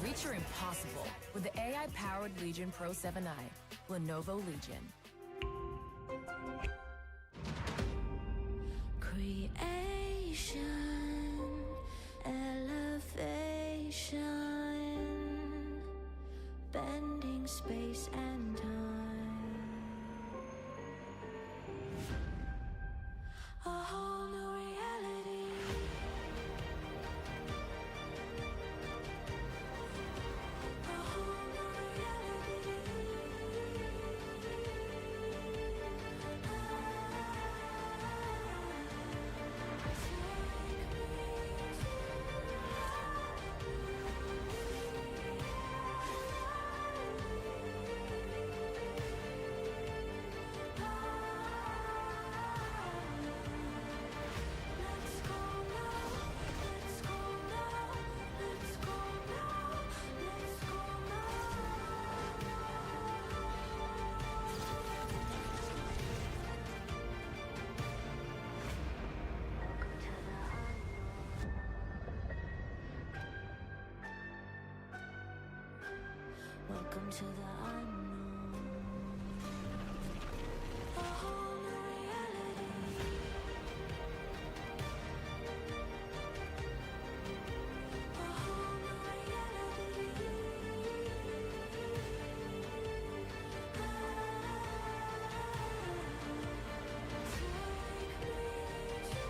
Reach your impossible with the AI-powered Legion Pro 7i, Lenovo Legion. Creation, elevation, bending space and time. A whole new reality. A whole new reality. Let's go now, let's go now, let's go now, let's go now. Welcome to the unknown. A whole new reality. A whole new reality. Take me to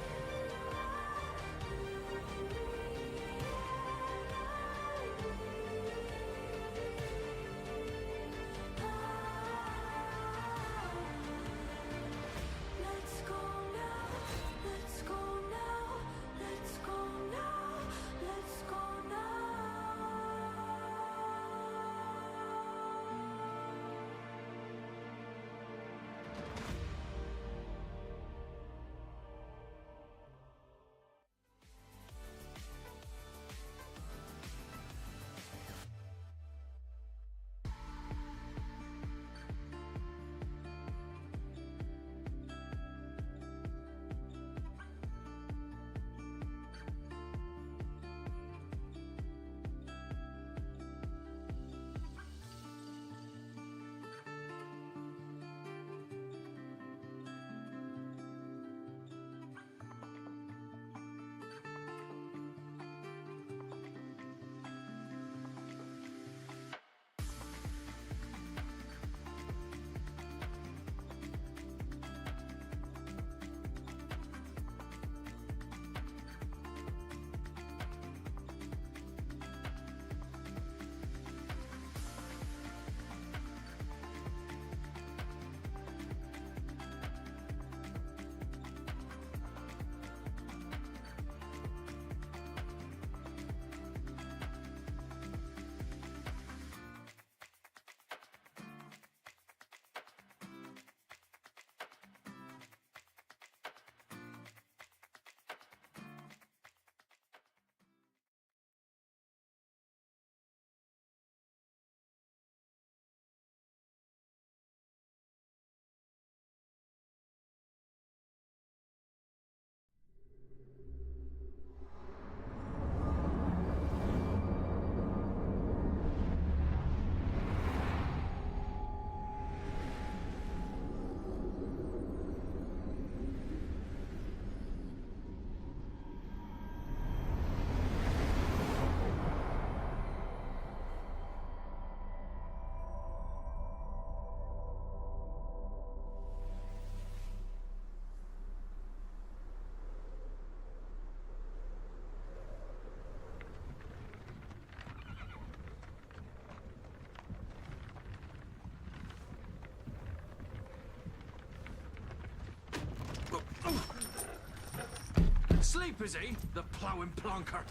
Asleep, is he? The ploughing plonker.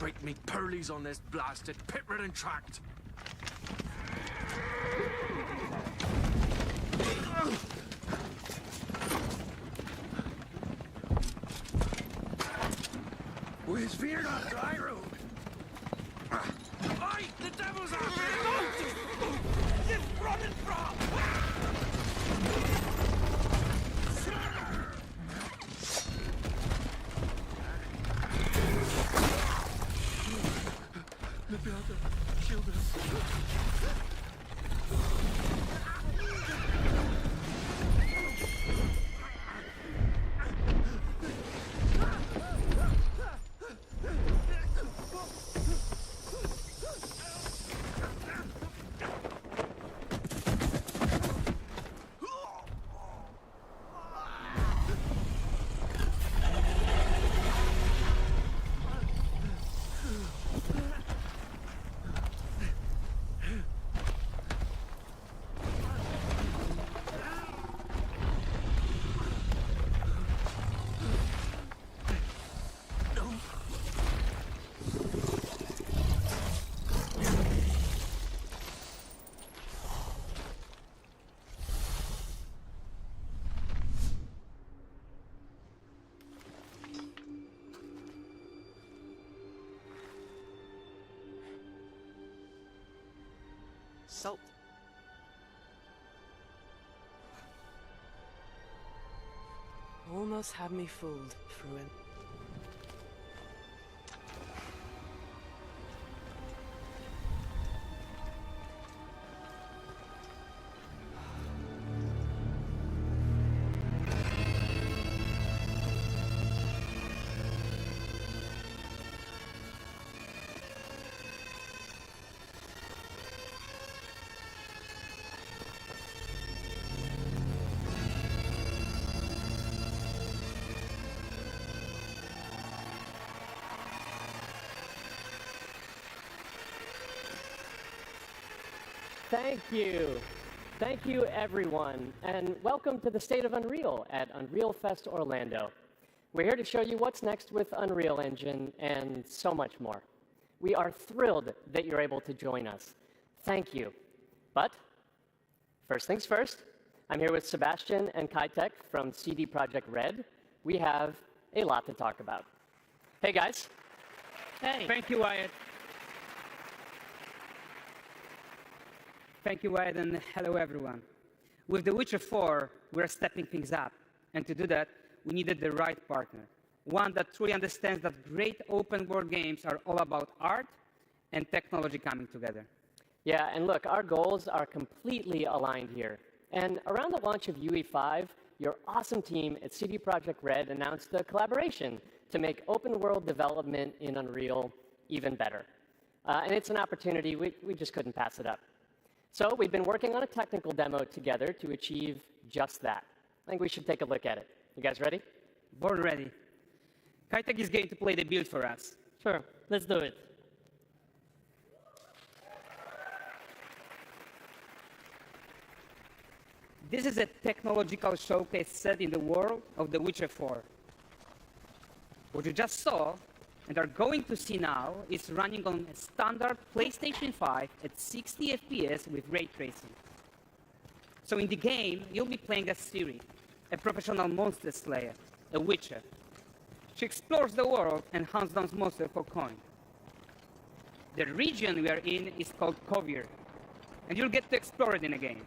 Break me pearlies on this blasted pit-ridden tract. Where's Fear on dry road? Oi! The devil's after you! This running from! The brother, shield us. Salt. Almost had me fooled, Fruin. Thank you. Thank you, everyone, and welcome to the State of Unreal at Unreal Fest Orlando. We're here to show you what's next with Unreal Engine and so much more. We are thrilled that you're able to join us. Thank you. But first things first, I'm here with Sebastian and Kitek from CD Projekt Red. We have a lot to talk about. Hey, guys. Hey. Thank you, Wyatt. Thank you, Wyatt, and hello, everyone. With The Witcher 4, we're stepping things up. And to do that, we needed the right partner. One that truly understands that great open-world games are all about art and technology coming together. Yeah, and look, our goals are completely aligned here. And around the launch of UE5, your awesome team at CD Projekt Red announced a collaboration to make open-world development in Unreal even better. And it's an opportunity, we just couldn't pass it up. So we've been working on a technical demo together to achieve just that. I think we should take a look at it. You guys ready? Born ready. Kitek is going to play the build for us. Sure, let's do it. This is a technological showcase set in the world of The Witcher 4. What you just saw and are going to see now is running on a standard PlayStation 5 at 60 FPS with ray tracing. So in the game, you'll be playing as Ciri, a professional monster slayer, a witcher. She explores the world and hunts down monsters for coin. The region we are in is called Kovir, and you'll get to explore it in a game.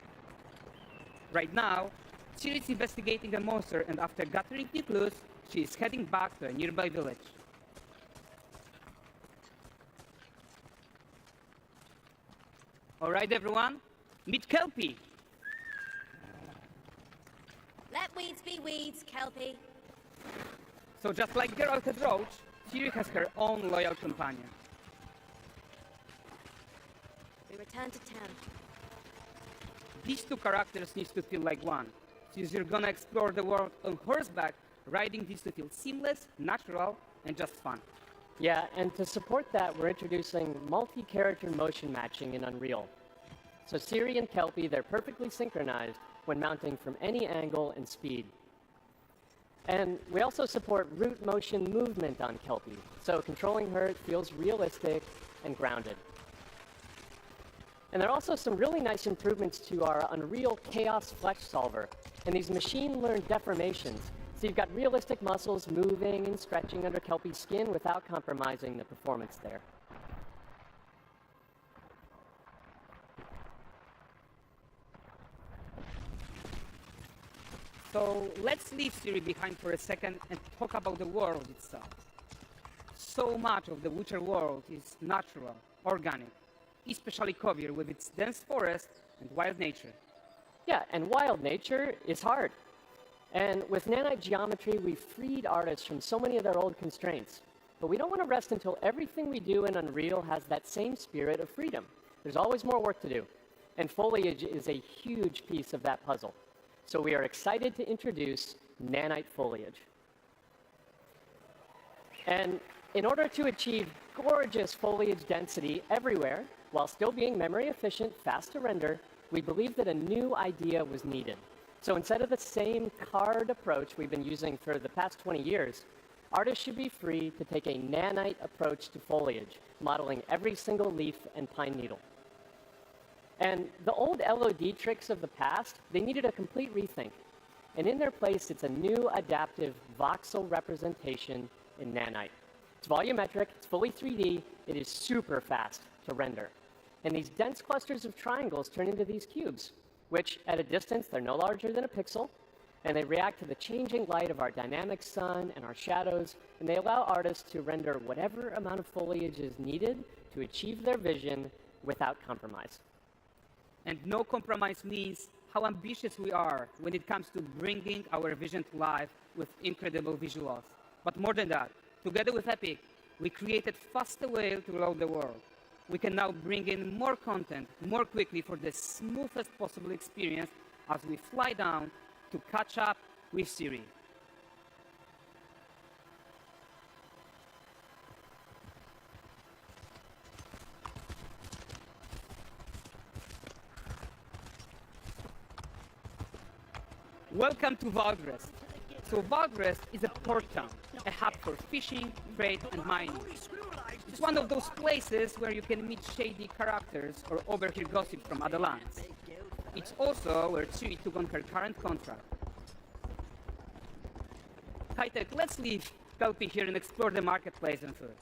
Right now, Ciri is investigating a monster, and after gathering the clues, she is heading back to a nearby village. All right, everyone, meet Kelpie. Let weeds be weeds, Kelpie. So just like Geralt had Roach, Ciri has her own loyal companion. We return to town. These two characters need to feel like one. Since you're gonna explore the world on horseback, riding needs to feel seamless, natural, and just fun. Yeah, and to support that, we're introducing multi-character motion matching in Unreal. So Ciri and Kelpie, they're perfectly synchronized when mounting from any angle and speed. And we also support root motion movement on Kelpie, so controlling her feels realistic and grounded. And there are also some really nice improvements to our Unreal Chaos Flesh Solver and these machine-learned deformations. So you've got realistic muscles moving and stretching under Kelpie's skin without compromising the performance there. So let's leave Siri behind for a second and talk about the world itself. So much of the Witcher world is natural, organic, especially Kovir with its dense forest and wild nature. Yeah, and wild nature is hard. And with nanite geometry, we've freed artists from so many of their old constraints. But we don't want to rest until everything we do in Unreal has that same spirit of freedom. There's always more work to do. And foliage is a huge piece of that puzzle. So we are excited to introduce nanite foliage. And in order to achieve gorgeous foliage density everywhere, while still being memory efficient, fast to render, we believe that a new idea was needed. So instead of the same card approach we've been using for the past 20 years, artists should be free to take a nanite approach to foliage, modeling every single leaf and pine needle. And the old LOD tricks of the past, they needed a complete rethink. And in their place, it's a new adaptive voxel representation in nanite. It's volumetric, it's fully 3D, it is super fast to render. And these dense clusters of triangles turn into these cubes, which at a distance, they're no larger than a pixel, and they react to the changing light of our dynamic sun and our shadows, and they allow artists to render whatever amount of foliage is needed to achieve their vision without compromise. And no compromise means how ambitious we are when it comes to bringing our vision to life with incredible visuals. But more than that, together with Epic, we created faster way to load the world. We can now bring in more content more quickly for the smoothest possible experience as we fly down to catch up with Siri. Welcome to Valgrest. So Valgrest is a port town, a hub for fishing, trade, and mining. It's one of those places where you can meet shady characters or overhear gossip from other lands. It's also where Ciri took on her current contract. High-tech, let's leave Kelpie here and explore the marketplace and food.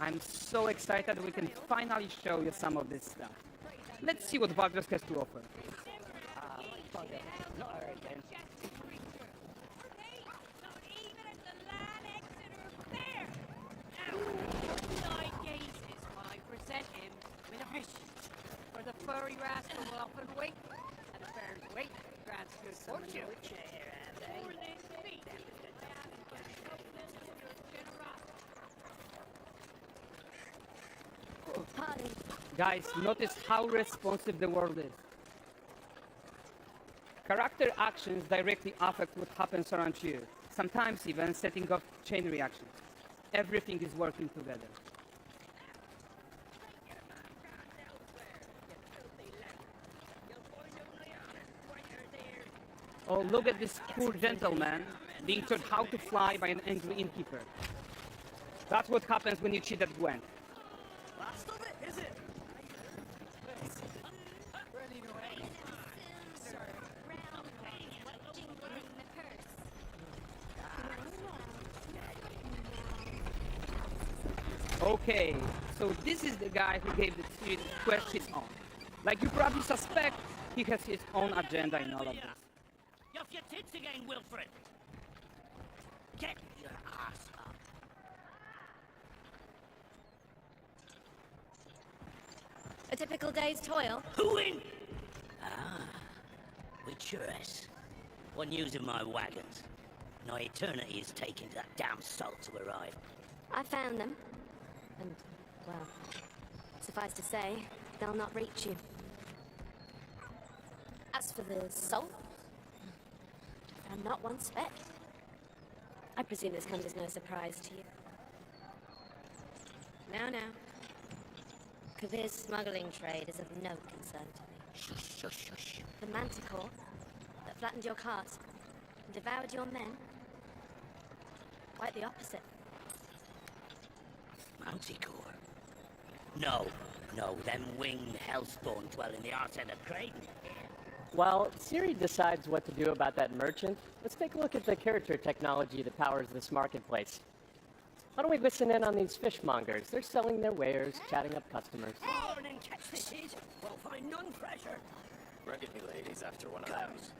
I'm so excited we can finally show you some of this stuff. Let's see what Valgrest has to offer. For the furry rascal will often wait, and a fair's weight grants good fortune. Guys, notice how responsive the world is. Character actions directly affect what happens around you, sometimes even setting off chain reactions. Everything is working together. Oh, look at this poor gentleman being taught how to fly by an angry innkeeper. That's what happens when you cheat at Gwent. Okay, so this is the guy who gave the Spirit Quest his own. Like you probably suspect, he has his own agenda in all of this. You're off your tits again, Wilfred! Get your ass up! A typical day's toil. Who in? Ah, Witcheress. What news of my wagons? No eternity is taking that damn salt to arrive. I found them. And, well, suffice to say, they'll not reach you. As for the salt, I'm not one speck. I presume this comes as no surprise to you. No. Kavir's smuggling trade is of no concern to me. Shush. The manticore that flattened your cars and devoured your men. Quite the opposite. Manticore? No, them winged hellspawn dwell in the arse end of Creighton. While Siri decides what to do about that merchant, let's take a look at the character technology that powers this marketplace. Why don't we listen in on these fishmongers? They're selling their wares, chatting up customers. Morning, catfishes. We'll find none fresher. Reckon me ladies after one of those.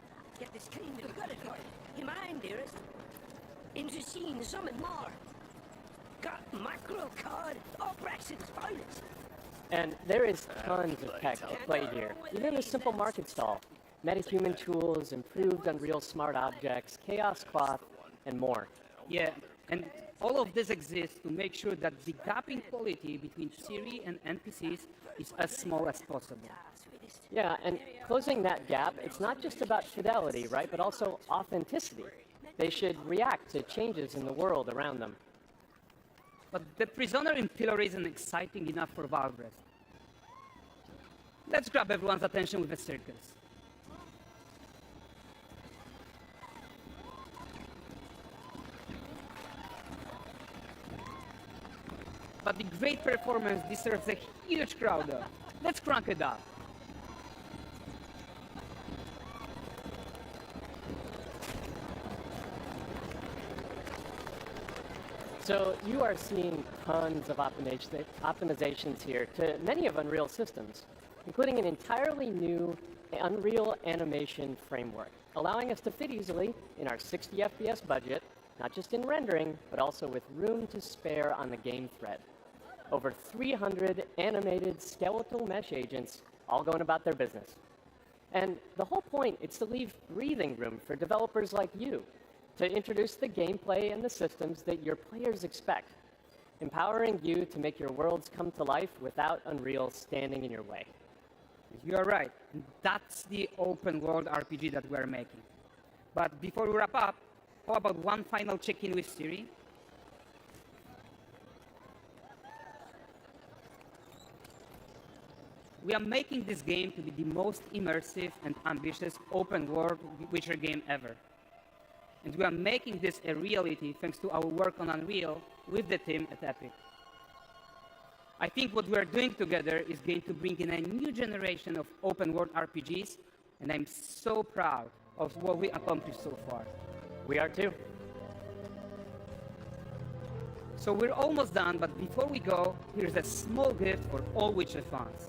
Get this cleaned and gutted for you. You mind, dearest? Into seeing something more. Got mackerel, cod, all Brexit's finest. And there is tons of tech at play here, even a simple market stall. Metahuman tools, improved Unreal smart objects, chaos cloth, and more. Yeah, and all of this exists to make sure that the gap in quality between Siri and NPCs is as small as possible. Yeah, and closing that gap, it's not just about fidelity, right, but also authenticity. They should react to changes in the world around them. But the prisoner in pillory isn't exciting enough for Valgress. Let's grab everyone's attention with a circus. But the great performance deserves a huge crowd though. Let's crank it up. So you are seeing tons of optimizations here to many of Unreal systems, including an entirely new Unreal animation framework, allowing us to fit easily in our 60 FPS budget, not just in rendering, but also with room to spare on the game thread. Over 300 animated skeletal mesh agents all going about their business. And the whole point is to leave breathing room for developers like you to introduce the gameplay and the systems that your players expect, empowering you to make your worlds come to life without Unreal standing in your way. You are right. That's the open world RPG that we're making. But before we wrap up, how about one final check-in with Siri? We are making this game to be the most immersive and ambitious open world Witcher game ever. And we are making this a reality thanks to our work on Unreal with the team at Epic. I think what we are doing together is going to bring in a new generation of open world RPGs, and I'm so proud of what we accomplished so far. We are too. So we're almost done, but before we go, here's a small gift for all Witcher fans.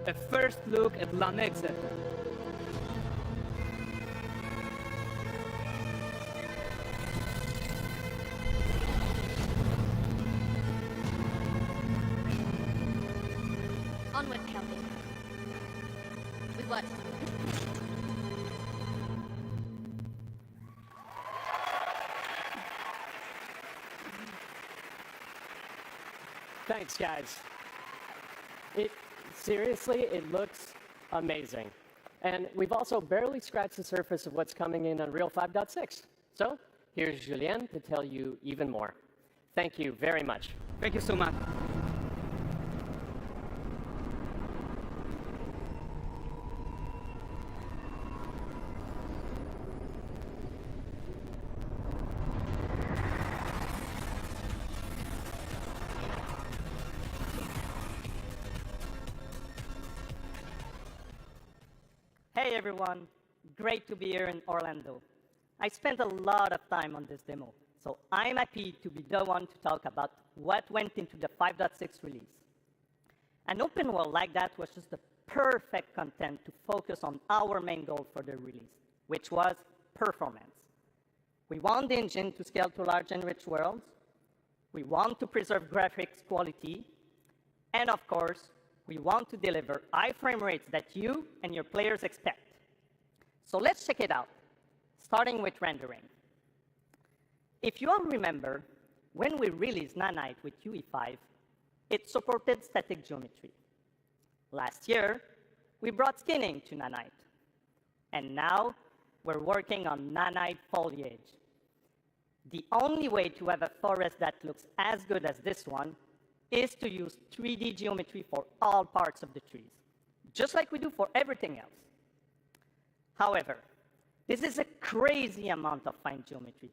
A first look at Lanexet. Onward, Kelby. With what? Thanks, guys. Seriously, it looks amazing. And we've also barely scratched the surface of what's coming in Unreal 5.6. So here's Julien to tell you even more. Thank you very much. Thank you so much. Hey everyone, great to be here in Orlando. I spent a lot of time on this demo, so I'm happy to be the one to talk about what went into the 5.6 release. An open world like that was just the perfect content to focus on our main goal for the release, which was performance. We want the engine to scale to large and rich worlds, we want to preserve graphics quality, and of course, we want to deliver high frame rates that you and your players expect. So let's check it out, starting with rendering. If you all remember, when we released Nanite with UE5, it supported static geometry. Last year, we brought skinning to Nanite. And now, we're working on Nanite foliage. The only way to have a forest that looks as good as this one is to use 3D geometry for all parts of the trees, just like we do for everything else. However, this is a crazy amount of fine geometry.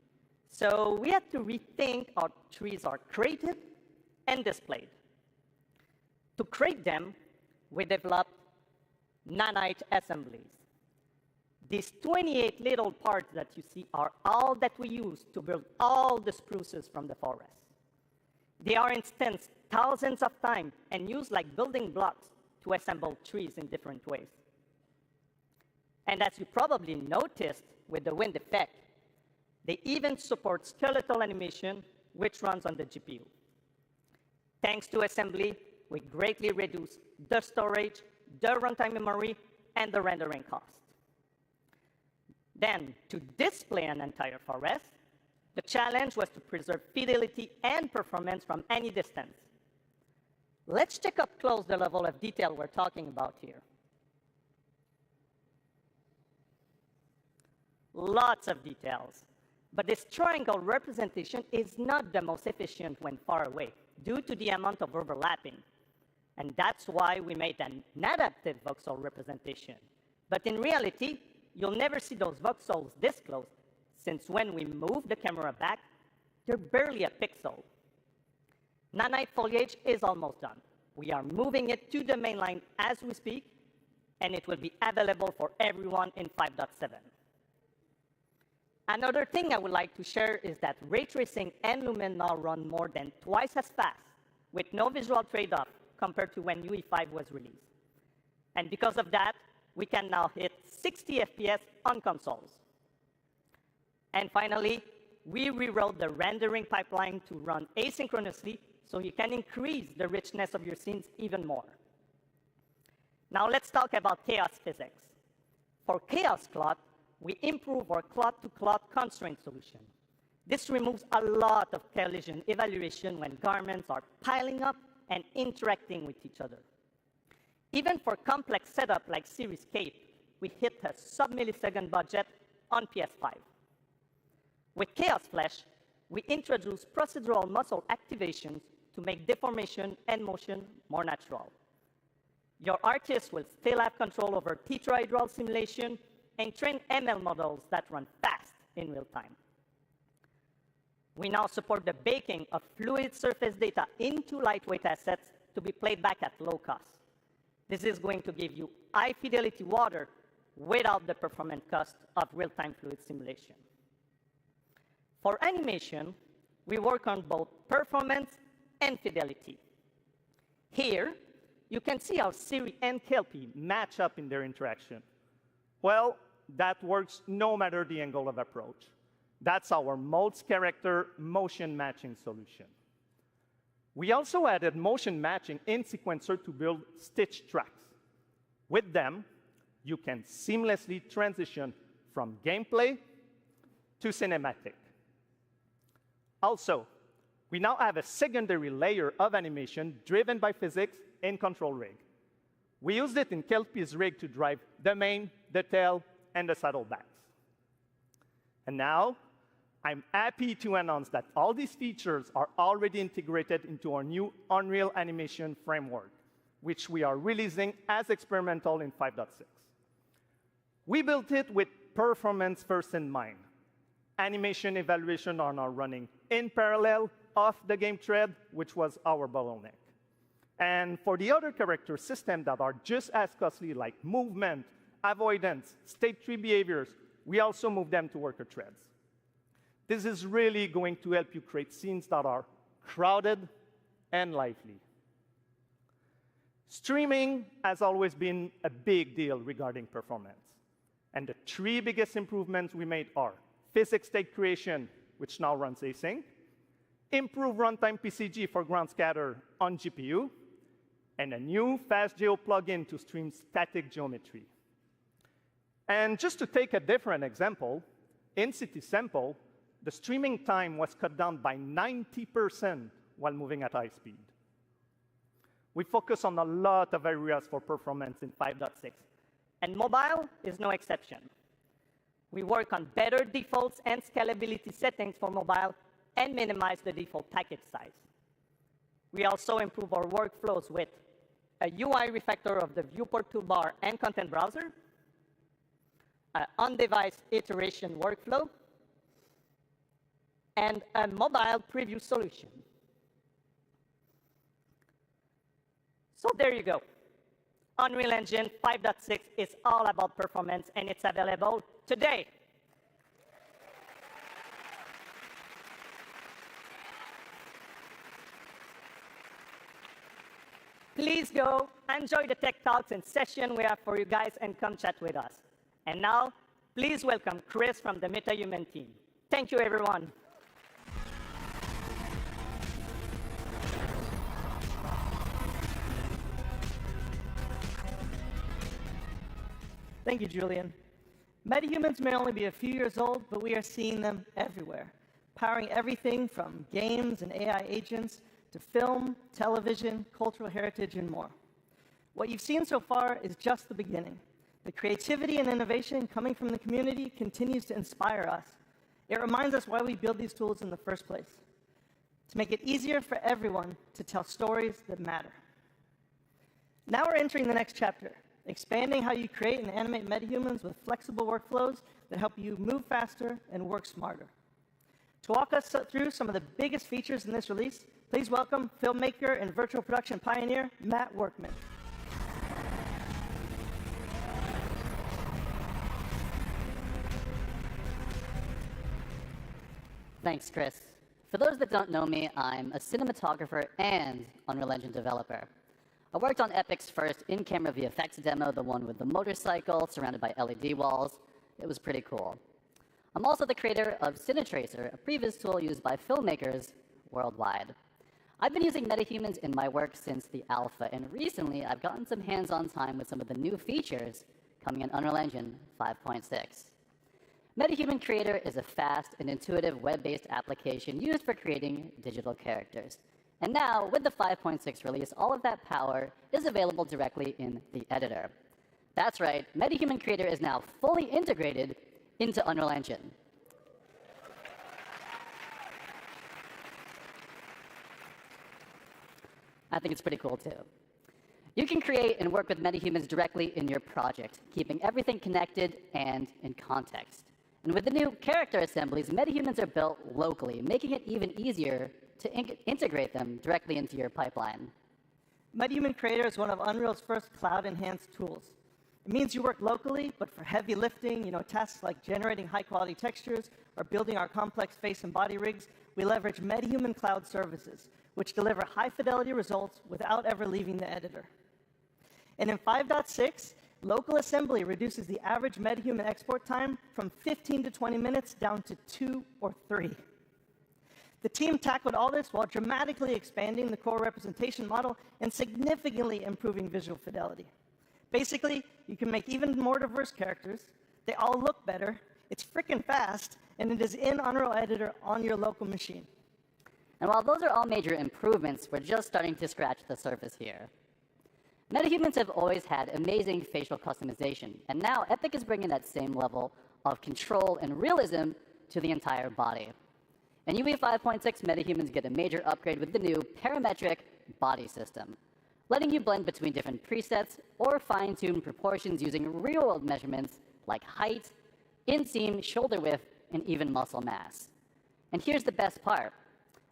So we had to rethink how trees are created and displayed. To create them, we developed nanite assemblies. These 28 little parts that you see are all that we use to build all the spruces from the forest. They are instanced thousands of times and used like building blocks to assemble trees in different ways. And as you probably noticed with the wind effect, they even support skeletal animation, which runs on the GPU. Thanks to assembly, we greatly reduce the storage, the runtime memory, and the rendering cost. Then, to display an entire forest, the challenge was to preserve fidelity and performance from any distance. Let's check up close the level of detail we're talking about here. Lots of details, but this triangle representation is not the most efficient when far away due to the amount of overlapping. And that's why we made an adaptive voxel representation. But in reality, you'll never see those voxels this close, since when we move the camera back, they're barely a pixel. Nanite foliage is almost done. We are moving it to the mainline as we speak, and it will be available for everyone in 5.7. Another thing I would like to share is that ray tracing and lumen now run more than twice as fast, with no visual trade-off compared to when UE5 was released. And because of that, we can now hit 60 FPS on consoles. And finally, we rewrote the rendering pipeline to run asynchronously so you can increase the richness of your scenes even more. Now let's talk about chaos physics. For chaos cloth, we improve our cloth-to-cloth constraint solution. This removes a lot of collision evaluation when garments are piling up and interacting with each other. Even for complex setup like Series Cape, we hit a sub-millisecond budget on PS5. With Chaos Flesh, we introduce procedural muscle activations to make deformation and motion more natural. Your artist will still have control over tetrahedral simulation and train ML models that run fast in real time. We now support the baking of fluid surface data into lightweight assets to be played back at low cost. This is going to give you high-fidelity water without the performance cost of real-time fluid simulation. For animation, we work on both performance and fidelity. Here, you can see how Siri and Kelpie match up in their interaction. Well, that works no matter the angle of approach. That's our modes character motion matching solution. We also added motion matching in Sequencer to build stitch tracks. With them, you can seamlessly transition from gameplay to cinematic. Also, we now have a secondary layer of animation driven by physics in Control Rig. We used it in Kelpie's rig to drive the mane, the tail, and the saddlebags. And now, I'm happy to announce that all these features are already integrated into our new Unreal Animation framework, which we are releasing as experimental in 5.6. We built it with performance first in mind. Animation evaluation are now running in parallel off the game thread, which was our bottleneck. And for the other character systems that are just as costly, like movement, avoidance, state tree behaviors, we also move them to worker threads. This is really going to help you create scenes that are crowded and lively. Streaming has always been a big deal regarding performance. And the three biggest improvements we made are physics state creation, which now runs async, improve runtime PCG for ground scatter on GPU, and a new FastGeo plugin to stream static geometry. And just to take a different example, in City Sample, the streaming time was cut down by 90% while moving at high speed. We focus on a lot of areas for performance in 5.6, and mobile is no exception. We work on better defaults and scalability settings for mobile and minimize the default package size. We also improve our workflows with a UI refactor of the viewport toolbar and content browser, an on-device iteration workflow, and a mobile preview solution. So there you go. Unreal Engine 5.6 is all about performance, and it's available today. Please go enjoy the tech talks and session we have for you guys and come chat with us. And now, please welcome Chris from the MetaHuman team. Thank you, everyone. Thank you, Julian. MetaHumans may only be a few years old, but we are seeing them everywhere, powering everything from games and AI agents to film, television, cultural heritage, and more. What you've seen so far is just the beginning. The creativity and innovation coming from the community continues to inspire us. It reminds us why we build these tools in the first place, to make it easier for everyone to tell stories that matter. Now we're entering the next chapter, expanding how you create and animate metahumans with flexible workflows that help you move faster and work smarter. To walk us through some of the biggest features in this release, please welcome filmmaker and virtual production pioneer, Matt Workman. Thanks, Chris. For those that don't know me, I'm a cinematographer and Unreal Engine developer. I worked on Epic's first in-camera VFX demo, the one with the motorcycle surrounded by LED walls. It was pretty cool. I'm also the creator of CineTracer, a previous tool used by filmmakers worldwide. I've been using metahumans in my work since the alpha, and recently I've gotten some hands-on time with some of the new features coming in Unreal Engine 5.6. MetaHuman Creator is a fast and intuitive web-based application used for creating digital characters. And now, with the 5.6 release, all of that power is available directly in the editor. That's right, MetaHuman Creator is now fully integrated into Unreal Engine. I think it's pretty cool, too. You can create and work with metahumans directly in your project, keeping everything connected and in context. And with the new character assemblies, metahumans are built locally, making it even easier to integrate them directly into your pipeline. MetaHuman Creator is one of Unreal's first cloud-enhanced tools. It means you work locally, but for heavy lifting, tasks like generating high-quality textures or building our complex face and body rigs, we leverage MetaHuman Cloud services, which deliver high-fidelity results without ever leaving the editor. And in 5.6, local assembly reduces the average MetaHuman export time from 15 to 20 minutes down to 2 or 3. The team tackled all this while dramatically expanding the core representation model and significantly improving visual fidelity. Basically, you can make even more diverse characters, they all look better, it's freaking fast, and it is in Unreal Editor on your local machine. And while those are all major improvements, we're just starting to scratch the surface here. Metahumans have always had amazing facial customization, and now Epic is bringing that same level of control and realism to the entire body. In UE 5.6, metahumans get a major upgrade with the new parametric body system, letting you blend between different presets or fine-tune proportions using real-world measurements like height, inseam, shoulder width, and even muscle mass. And here's the best part.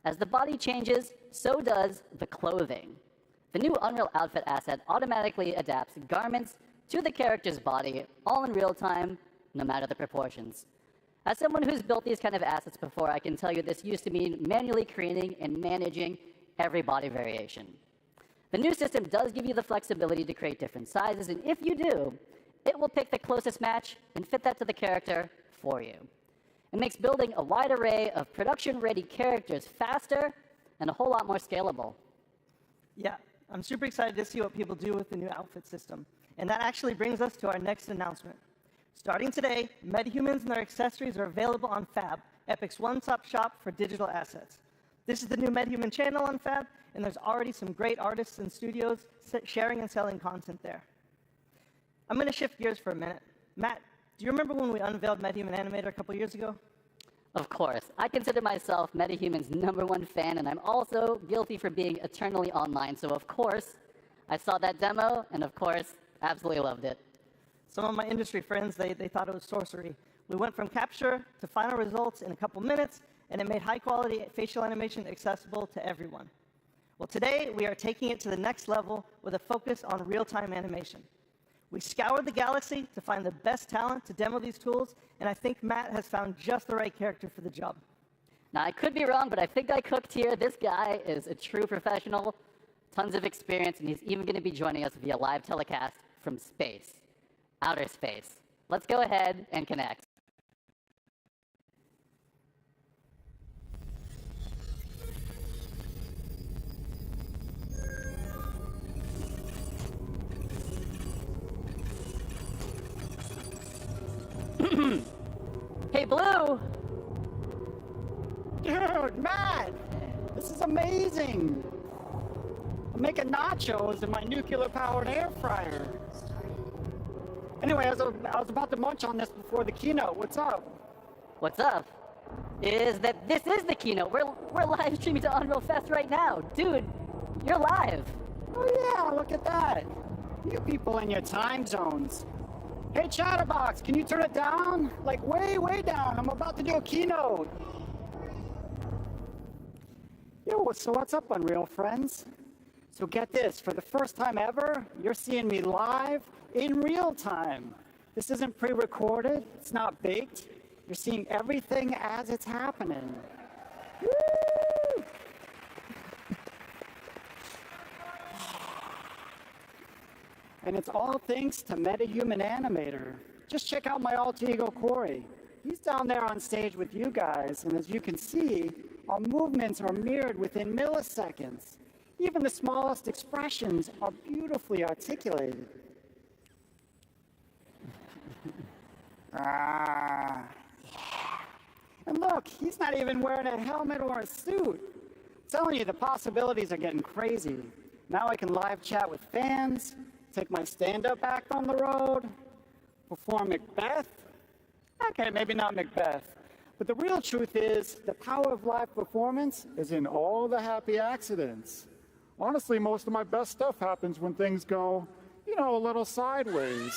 As the body changes, so does the clothing. The new Unreal Outfit asset automatically adapts garments to the character's body, all in real time, no matter the proportions. As someone who's built these kind of assets before, I can tell you this used to mean manually creating and managing every body variation. The new system does give you the flexibility to create different sizes, and if you do, it will pick the closest match and fit that to the character for you. It makes building a wide array of production-ready characters faster and a whole lot more scalable. Yeah, I'm super excited to see what people do with the new outfit system. And that actually brings us to our next announcement. Starting today, metahumans and their accessories are available on Fab, Epic's one-stop shop for digital assets. This is the new MetaHuman channel on Fab, and there's already some great artists and studios sharing and selling content there. I'm going to shift gears for a minute. Matt, do you remember when we unveiled MetaHuman Animator a couple years ago? Of course. I consider myself MetaHuman's #1 fan, and I'm also guilty for being eternally online, so of course, I saw that demo, and of course, absolutely loved it. Some of my industry friends, they thought it was sorcery. We went from capture to final results in a couple minutes, and it made high-quality facial animation accessible to everyone. Well, today, we are taking it to the next level with a focus on real-time animation. We scoured the galaxy to find the best talent to demo these tools, and I think Matt has found just the right character for the job. Now, I could be wrong, but I think I cooked here. This guy is a true professional, tons of experience, and he's even going to be joining us via live telecast from space, outer space. Let's go ahead and connect. Hey, Blue! Dude, Matt! This is amazing! I'm making nachos in my nuclear-powered air fryer. Anyway, I was about to munch on this before the keynote. What's up? What's up is that this is the keynote. We're live streaming to Unreal Fest right now. Dude, you're live. Oh yeah, look at that. You people in your time zones. Hey, Chatterbox, can you turn it down? Like way, way down. I'm about to do a keynote. Yo, so what's up, Unreal friends? So get this, for the first time ever, you're seeing me live in real time. This isn't pre-recorded, it's not baked. You're seeing everything as it's happening. Woo! And it's all thanks to MetaHuman Animator. Just check out my alter ego, Corey. He's down there on stage with you guys, and as you can see, our movements are mirrored within milliseconds. Even the smallest expressions are beautifully articulated. Yeah. And look, he's not even wearing a helmet or a suit. I'm telling you, the possibilities are getting crazy. Now I can live chat with fans, take my stand-up act on the road, perform Macbeth. Okay, maybe not Macbeth. But the real truth is, the power of live performance is in all the happy accidents. Honestly, most of my best stuff happens when things go, you know, a little sideways.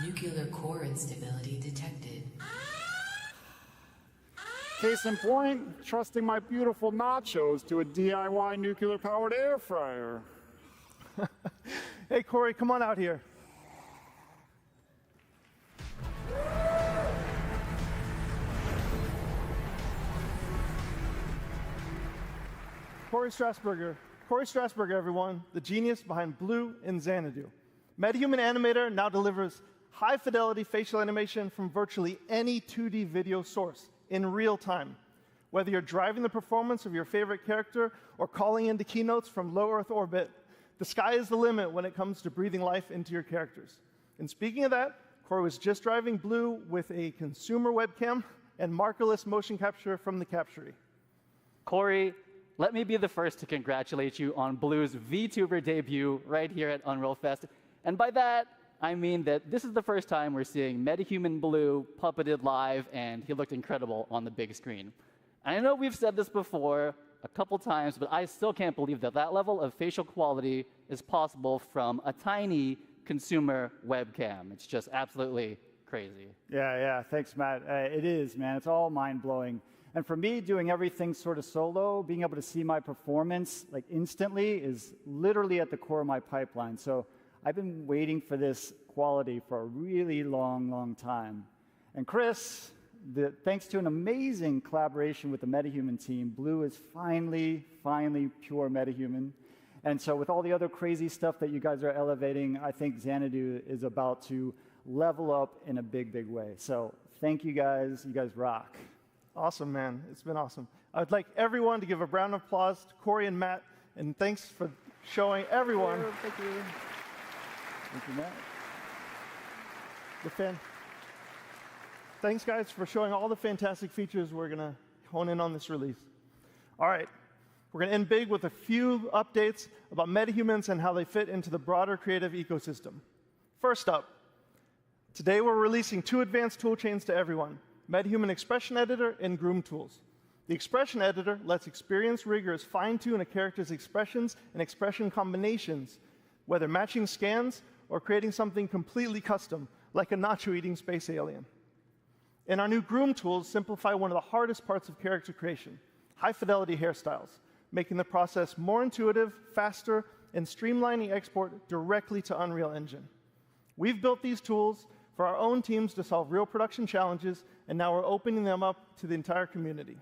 Nuclear core instability detected. Case in point, trusting my beautiful nachos to a DIY nuclear-powered air fryer. Hey, Corey, come on out here. Corey Strasberger, everyone, the genius behind Blue and Xanadu. MetaHuman Animator now delivers high-fidelity facial animation from virtually any 2D video source in real time. Whether you're driving the performance of your favorite character or calling into keynotes from low Earth orbit, the sky is the limit when it comes to breathing life into your characters. And speaking of that, Corey was just driving Blue with a consumer webcam and markerless motion capture from the Captury. Corey, let me be the first to congratulate you on Blue's VTuber debut right here at Unreal Fest. And by that, I mean that this is the first time we're seeing MetaHuman Blue puppeted live, and he looked incredible on the big screen. And I know we've said this before a couple times, but I still can't believe that that level of facial quality is possible from a tiny consumer webcam. It's just absolutely crazy. Yeah, thanks, Matt. It is, man. It's all mind-blowing. And for me, doing everything sort of solo, being able to see my performance like instantly is literally at the core of my pipeline. So I've been waiting for this quality for a really long, long time. And Chris, thanks to an amazing collaboration with the MetaHuman team, Blue is finally pure MetaHuman. And so with all the other crazy stuff that you guys are elevating, I think Xanadu is about to level up in a big, big way. So thank you guys. You guys rock. Awesome, man. It's been awesome. I'd like everyone to give a round of applause to Corey and Matt, and thanks for showing everyone. Thank you. Thank you, Matt. Thanks, guys, for showing all the fantastic features we're going to hone in on this release. All right, we're going to end big with a few updates about MetaHumans and how they fit into the broader creative ecosystem. First up, today we're releasing 2 advanced toolchains to everyone, MetaHuman Expression Editor and Groom Tools. The expression editor lets experienced riggers fine-tune a character's expressions and expression combinations, whether matching scans or creating something completely custom, like a nacho-eating space alien. And our new groom tools simplify one of the hardest parts of character creation, high-fidelity hairstyles, making the process more intuitive, faster, and streamlining export directly to Unreal Engine. We've built these tools for our own teams to solve real production challenges, and now we're opening them up to the entire community.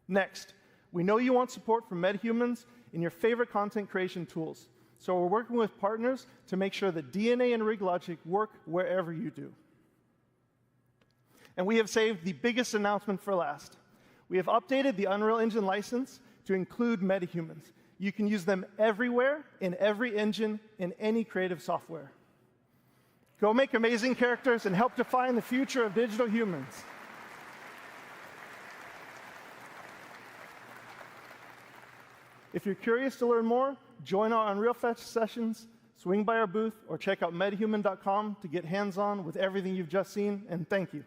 Next, we know you want support from metahumans in your favorite content creation tools, so we're working with partners to make sure that DNA and rig logic work wherever you do. And we have saved the biggest announcement for last. We have updated the Unreal Engine license to include metahumans. You can use them everywhere, in every engine, in any creative software. Go make amazing characters and help define the future of digital humans. If you're curious to learn more, join our Unreal Fest sessions, swing by our booth, or check out metahuman.com to get hands-on with everything you've just seen, and thank you.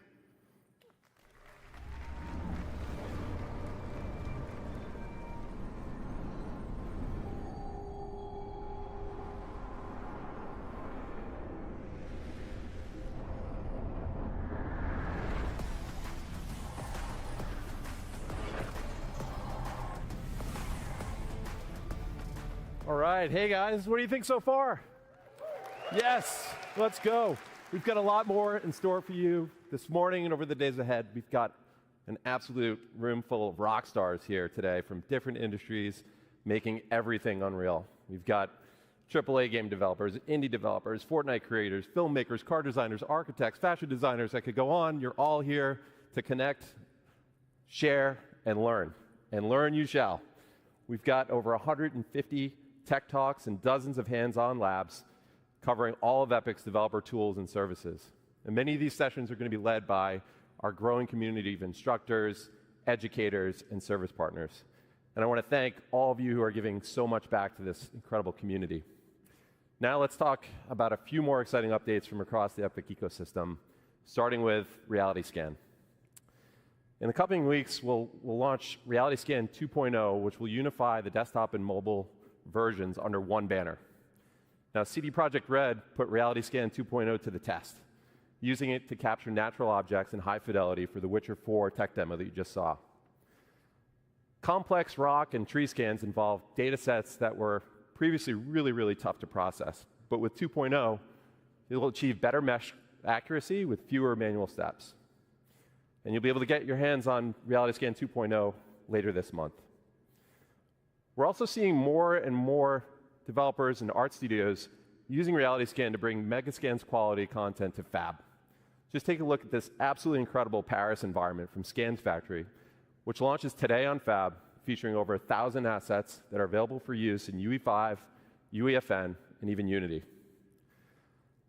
All right, hey guys, what do you think so far? Yes, let's go. We've got a lot more in store for you this morning and over the days ahead. We've got an absolute room full of rock stars here today from different industries making everything Unreal. We've got AAA game developers, indie developers, Fortnite creators, filmmakers, car designers, architects, fashion designers. I could go on. You're all here to connect, share, and learn. And learn you shall. We've got over 150 tech talks and dozens of hands-on labs covering all of Epic's developer tools and services. And many of these sessions are going to be led by our growing community of instructors, educators, and service partners. And I want to thank all of you who are giving so much back to this incredible community. Now let's talk about a few more exciting updates from across the Epic ecosystem, starting with Reality Scan. In the coming weeks, we'll launch Reality Scan 2.0, which will unify the desktop and mobile versions under one banner. Now, CD Projekt Red put Reality Scan 2.0 to the test, using it to capture natural objects in high fidelity for the Witcher 4 tech demo that you just saw. Complex rock and tree scans involve data sets that were previously really, really tough to process. But with 2.0, it will achieve better mesh accuracy with fewer manual steps. And you'll be able to get your hands on Reality Scan 2.0 later this month. We're also seeing more and more developers and art studios using Reality Scan to bring Megascans quality content to Fab. Just take a look at this absolutely incredible Paris environment from Scans Factory, which launches today on Fab, featuring over 1,000 assets that are available for use in UE5, UEFN, and even Unity.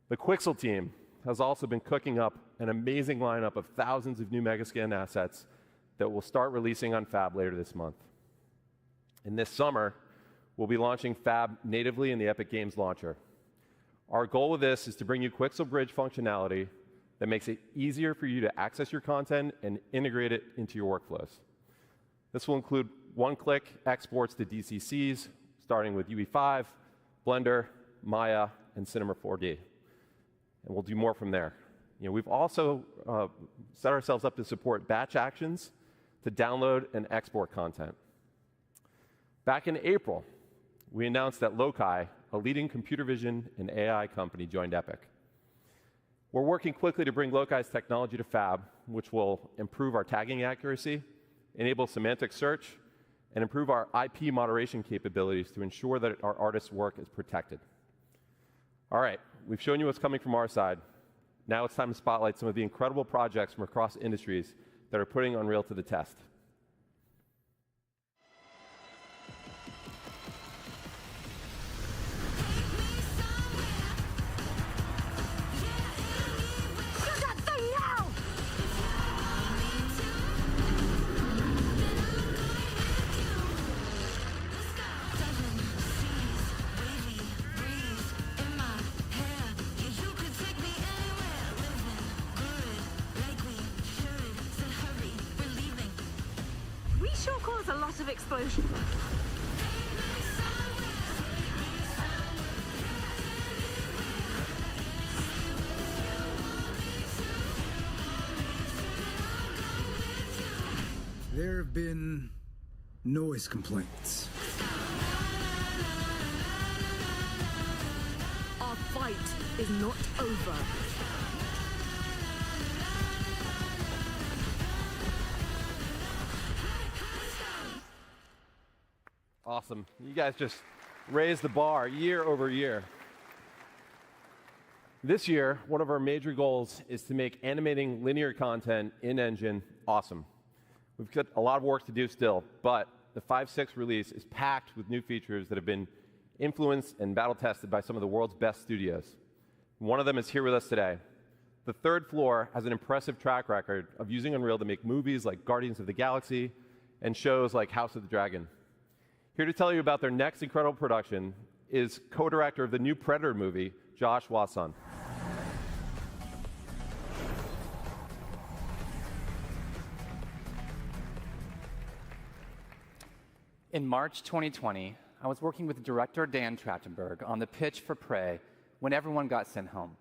The Quixel team has also been cooking up an amazing lineup of thousands of new Megascan assets that will start releasing on Fab later this month. And this summer, we'll be launching Fab natively in the Epic Games Launcher. Our goal with this is to bring you Quixel Bridge functionality that makes it easier for you to access your content and integrate it into your workflows. This will include one-click exports to DCCs, starting with UE5, Blender, Maya, and Cinema 4D. And we'll do more from there. We've also set ourselves up to support batch actions to download and export content. Back in April, we announced that Loci, a leading computer vision and AI company, joined Epic. We're working quickly to bring Loci's technology to Fab, which will improve our tagging accuracy, enable semantic search, and improve our IP moderation capabilities to ensure that our artists' work is protected. All right, we've shown you what's coming from our side. Now it's time to spotlight some of the incredible projects from across industries that are putting Unreal to the test. of explosion. There have been noise complaints. Our fight is not over. Awesome. You guys just raised the bar year over year. This year, one of our major goals is to make animating linear content in Engine awesome. We've got a lot of work to do still, but the 5.6 release is packed with new features that have been influenced and battle tested by some of the world's best studios. One of them is here with us today. The Third Floor has an impressive track record of using Unreal to make movies like Guardians of the Galaxy and shows like House of the Dragon. Here to tell you about their next incredible production is co-director of the new Predator movie, Josh Wasson. In March 2020, I was working with director Dan Trachtenberg on the pitch for Prey when everyone got sent home.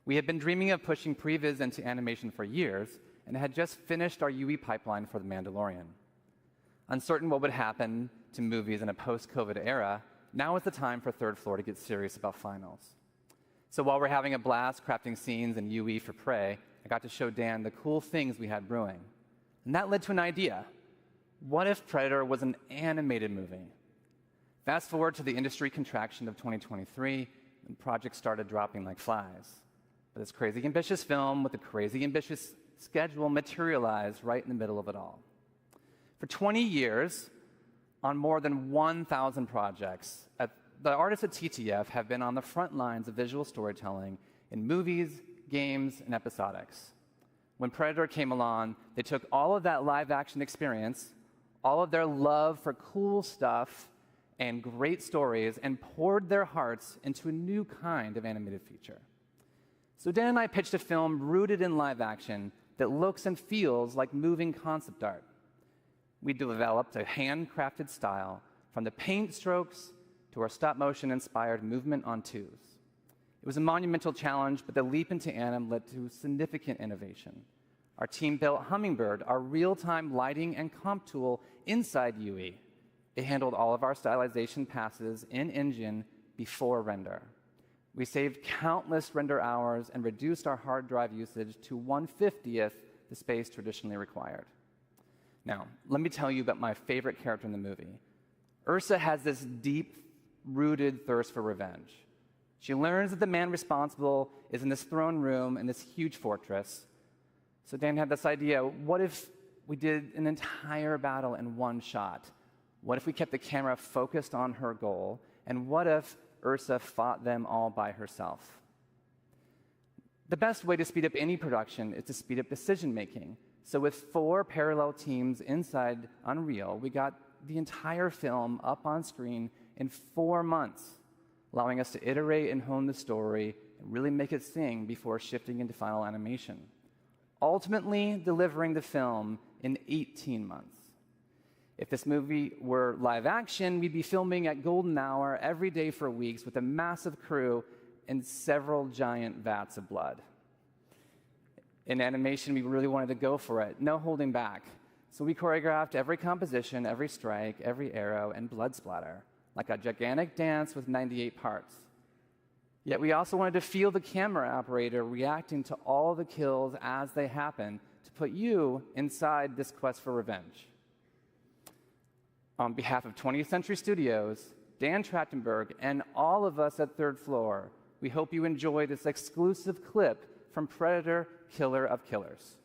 We had been dreaming of pushing previs into animation for years and had just finished our UE pipeline for The Mandalorian. Uncertain what would happen to movies in a post-COVID era, now is the time for Third Floor to get serious about finals. So while we're having a blast crafting scenes in UE for Prey, I got to show Dan the cool things we had brewing. And that led to an idea. What if Predator was an animated movie? Fast forward to the industry contraction of 2023, and projects started dropping like flies. But this crazy ambitious film with a crazy ambitious schedule materialized right in the middle of it all. For 20 years, on more than 1,000 projects, the artists at TTF have been on the front lines of visual storytelling in movies, games, and episodics. When Predator came along, they took all of that live-action experience, all of their love for cool stuff and great stories, and poured their hearts into a new kind of animated feature. So Dan and I pitched a film rooted in live action that looks and feels like moving concept art. We developed a handcrafted style from the paint strokes to our stop-motion-inspired movement on twos. It was a monumental challenge, but the leap into anim led to significant innovation. Our team built Hummingbird, our real-time lighting and comp tool inside UE. It handled all of our stylization passes in Engine before render. We saved countless render hours and reduced our hard drive usage to 1/50th the space traditionally required. Now, let me tell you about my favorite character in the movie. Ursa has this deep-rooted thirst for revenge. She learns that the man responsible is in this throne room in this huge fortress. So Dan had this idea, what if we did an entire battle in one shot? What if we kept the camera focused on her goal? And what if Ursa fought them all by herself? The best way to speed up any production is to speed up decision-making. So with 4 parallel teams inside Unreal, we got the entire film up on screen in 4 months, allowing us to iterate and hone the story and really make it sing before shifting into final animation, ultimately delivering the film in 18 months. If this movie were live action, we'd be filming at golden hour every day for weeks with a massive crew and several giant vats of blood. In animation, we really wanted to go for it, no holding back. So we choreographed every composition, every strike, every arrow, and blood splatter, like a gigantic dance with 98 parts. Yet we also wanted to feel the camera operator reacting to all the kills as they happen to put you inside this quest for revenge. On behalf of 20th Century Studios, Dan Trachtenberg, and all of us at Third Floor, we hope you enjoy this exclusive clip from Predator, Killer of Killers.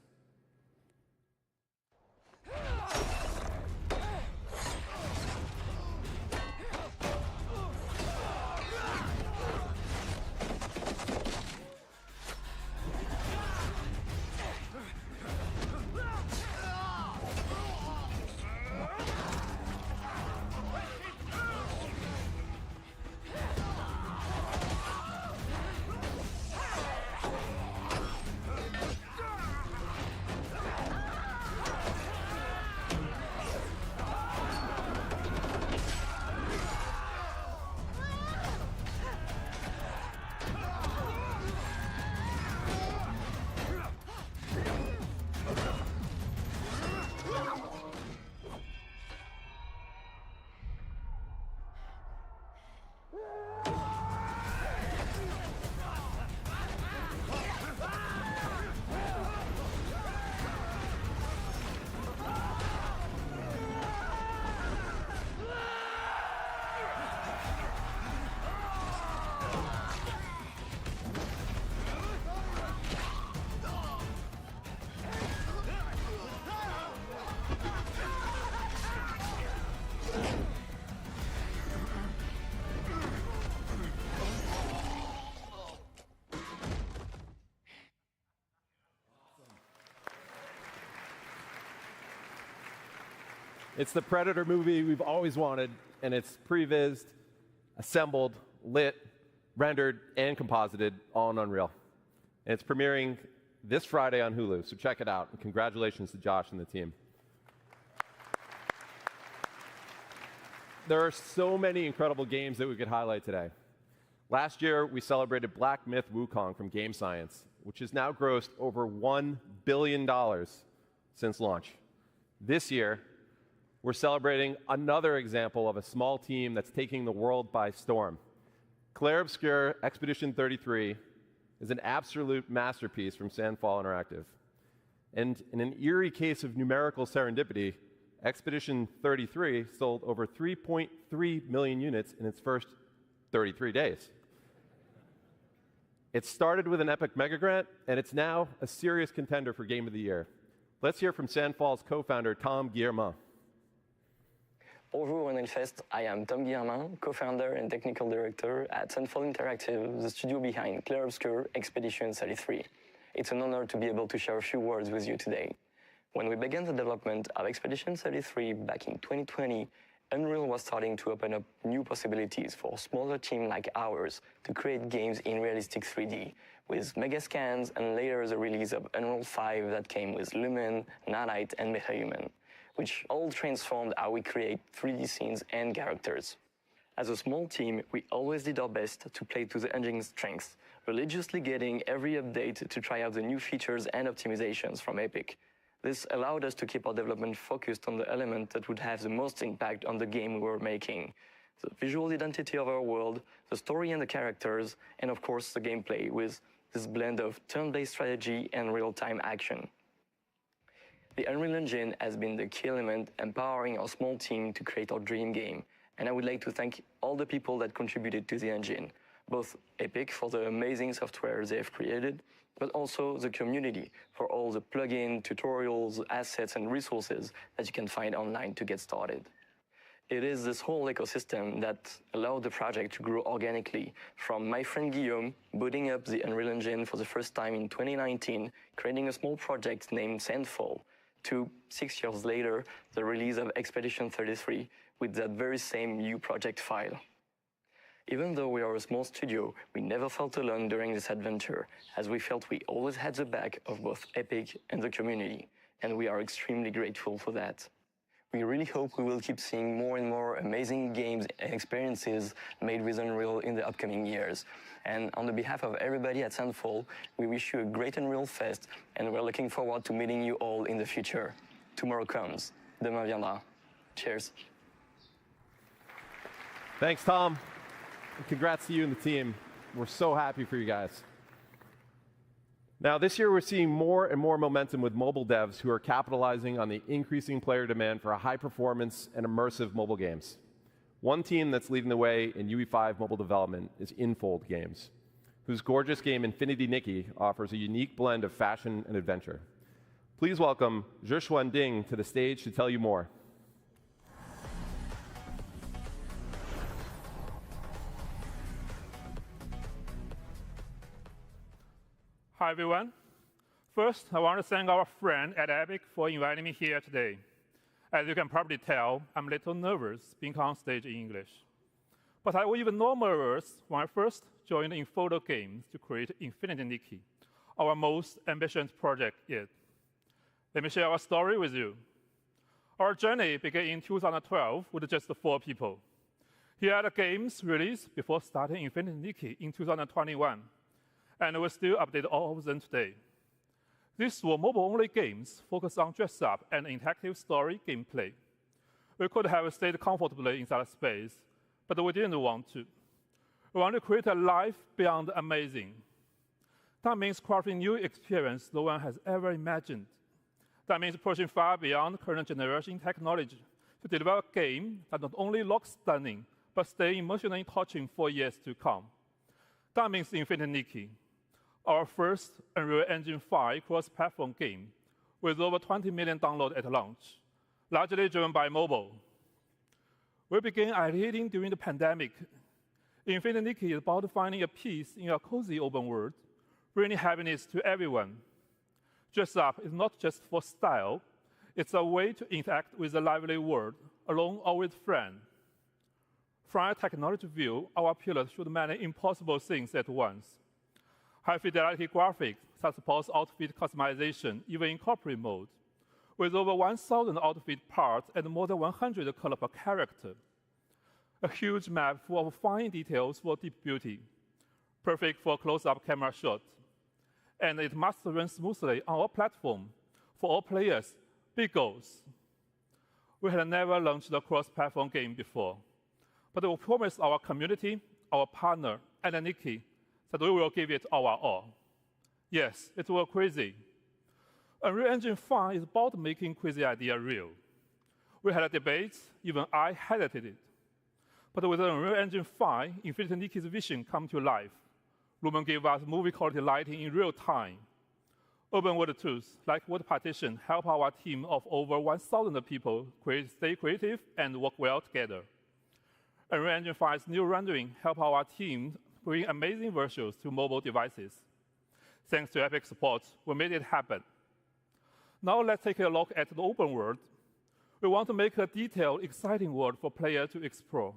It's the Predator movie we've always wanted, and it's prevised, assembled, lit, rendered, and composited all in Unreal. And it's premiering this Friday on Hulu, so check it out. And congratulations to Josh and the team. There are so many incredible games that we could highlight today. Last year, we celebrated Black Myth Wukong from Game Science, which has now grossed over $1 billion since launch. This year, we're celebrating another example of a small team that's taking the world by storm. Clair Obscur Expedition 33 is an absolute masterpiece from Sandfall Interactive. And in an eerie case of numerical serendipity, Expedition 33 sold over 3.3 million units in its first 33 days. It started with an epic mega grant, and it's now a serious contender for Game of the Year. Let's hear from Sandfall's co-founder, Tom Guillermin. Bonjour Hellfest, I am Tom Guillermin, co-founder and technical director at Sandfall Interactive, the studio behind Clair Obscur Expedition 33. It's an honor to be able to share a few words with you today. When we began the development of Expedition 33 back in 2020, Unreal was starting to open up new possibilities for a smaller team like ours to create games in realistic 3D, with mega scans and later the release of Unreal 5 that came with Lumen, Nanite, and MetaHuman, which all transformed how we create 3D scenes and characters. As a small team, we always did our best to play to the engine's strengths, religiously getting every update to try out the new features and optimizations from Epic. This allowed us to keep our development focused on the element that would have the most impact on the game we were making. The visual identity of our world, the story and the characters, and of course the gameplay with this blend of turn-based strategy and real-time action. The Unreal Engine has been the key element empowering our small team to create our dream game, and I would like to thank all the people that contributed to the engine, both Epic for the amazing software they've created, but also the community for all the plugin, tutorials, assets, and resources that you can find online to get started. It is this whole ecosystem that allowed the project to grow organically, from my friend Guillaume booting up the Unreal Engine for the first time in 2019, creating a small project named Sandfall, to 6 years later, the release of Expedition 33 with that very same new project file. Even though we are a small studio, we never felt alone during this adventure, as we felt we always had the back of both Epic and the community, and we are extremely grateful for that. We really hope we will keep seeing more and more amazing games and experiences made with Unreal in the upcoming years. And on the behalf of everybody at Sandfall, we wish you a great Unreal Fest, and we're looking forward to meeting you all in the future. Tomorrow comes. Demain viendra. Cheers. Thanks, Tom. And congrats to you and the team. We're so happy for you guys. Now, this year we're seeing more and more momentum with mobile devs who are capitalizing on the increasing player demand for high-performance and immersive mobile games. One team that's leading the way in UE5 mobile development is Infold Games, whose gorgeous game Infinity Nikki offers a unique blend of fashion and adventure. Please welcome Zhishuan Ding to the stage to tell you more. Hi, everyone. First, I want to thank our friend at Epic for inviting me here today. As you can probably tell, I'm a little nervous being on stage in English. But I was even more nervous when I first joined Infold Games to create Infinity Nikki, our most ambitious project yet. Let me share our story with you. Our journey began in 2012 with just 4 people. Here are the games released before starting Infinity Nikki in 2021. And we still update all of them today. These were mobile-only games focused on dress-up and interactive story gameplay. We could have stayed comfortably in that space, but we didn't want to. We want to create a life beyond amazing. That means crafting new experience no one has ever imagined. That means pushing far beyond current generation technology to deliver a game that not only looks stunning, but stay emotionally touching for years to come. That means Infinity Nikki, our first Unreal Engine 5 cross-platform game with over 20 million downloads at launch, largely driven by mobile. We began ideating during the pandemic. Infinity Nikki is about finding a peace in a cozy open world, bringing happiness to everyone. Dress up is not just for style, It's a way to interact with the lively world, alone or with friends. From a technology view, our pillars should many impossible things at once. High-fidelity graphics that supports outfit customization, even in corporate mode, with over 1,000 outfit parts and more than 100 colors per character. A huge map full of fine details for deep beauty, perfect for close-up camera shots. And it must run smoothly on our platform. For all players, big goals. We had never launched a cross-platform game before, but we promised our community, our partner, and Nikki that we will give it our all. Yes, it was crazy. Unreal Engine 5 is about making crazy idea real. We had a debate, even I hesitated. But with Unreal Engine 5, Infinity Nikki's vision come to life. Lumen gave us movie-quality lighting in real time. Open world tools like Word Partition help our team of over 1,000 people stay creative and work well together. Unreal Engine 5's new rendering help our team bring amazing visuals to mobile devices. Thanks to Epic support, we made it happen. Now let's take a look at the open world. We want to make a detailed, exciting world for players to explore.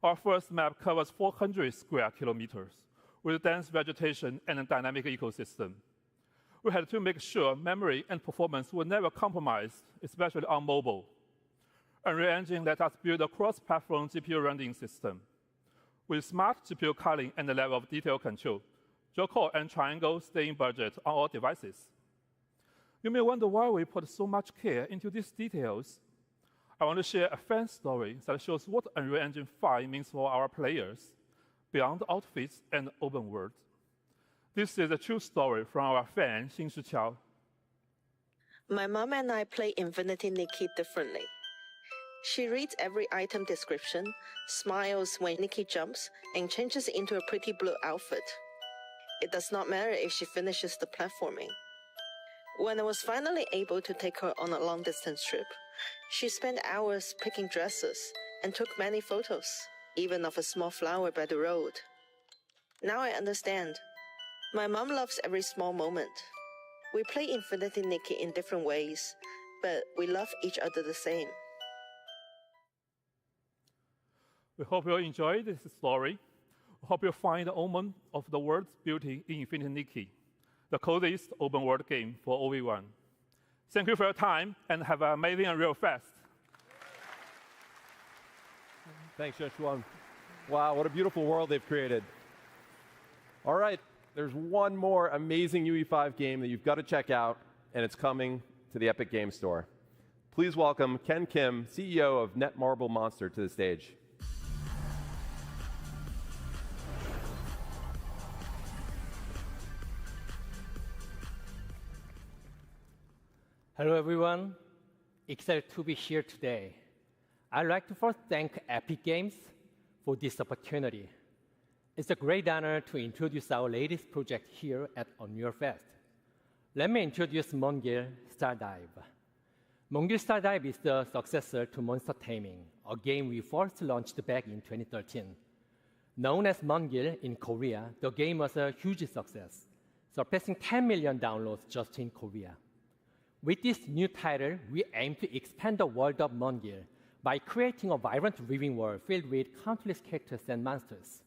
Our first map covers 400 square kilometers with dense vegetation and a dynamic ecosystem. We had to make sure memory and performance were never compromised, especially on mobile. Unreal Engine let us build a cross-platform GPU rendering system. With smart GPU culling and a level of detail control, dual-core and triangle stay in budget on all devices. You may wonder why we put so much care into these details. I want to share a fan story that shows what Unreal Engine 5 means for our players, beyond outfits and open world. This is a true story from our fan, Xin Shiqiao. My mom and I play Infinity Nikki differently. She reads every item description, smiles when Nikki jumps, and changes into a pretty blue outfit. It does not matter if she finishes the platforming. When I was finally able to take her on a long-distance trip, she spent hours picking dresses and took many photos, even of a small flower by the road. Now I understand. My mom loves every small moment. We play Infinity Nikki in different ways, but we love each other the same. We hope you enjoyed this story. We hope you find the omen of the world's beauty in Infinity Nikki, the coziest open world game for OV1. Thank you for your time, and have an amazing Unreal Fest. Thanks, Joshua. Wow, what a beautiful world they've created. All right, there's one more amazing UE5 game that you've got to check out, and it's coming to the Epic Game Store. Please welcome Ken Kim, CEO of Netmarble Monster, to the stage. Hello, everyone. Excited to be here today. I'd like to first thank Epic Games for this opportunity. It's a great honor to introduce our latest project here at Unreal Fest. Let me introduce Mongil Stardive. Mongil Stardive is the successor to Monster Taming, a game we first launched back in 2013. Known as Mongil in Korea, the game was a huge success, surpassing 10 million downloads just in Korea. With this new title, we aim to expand the world of Mongil by creating a vibrant living world filled with countless characters and monsters.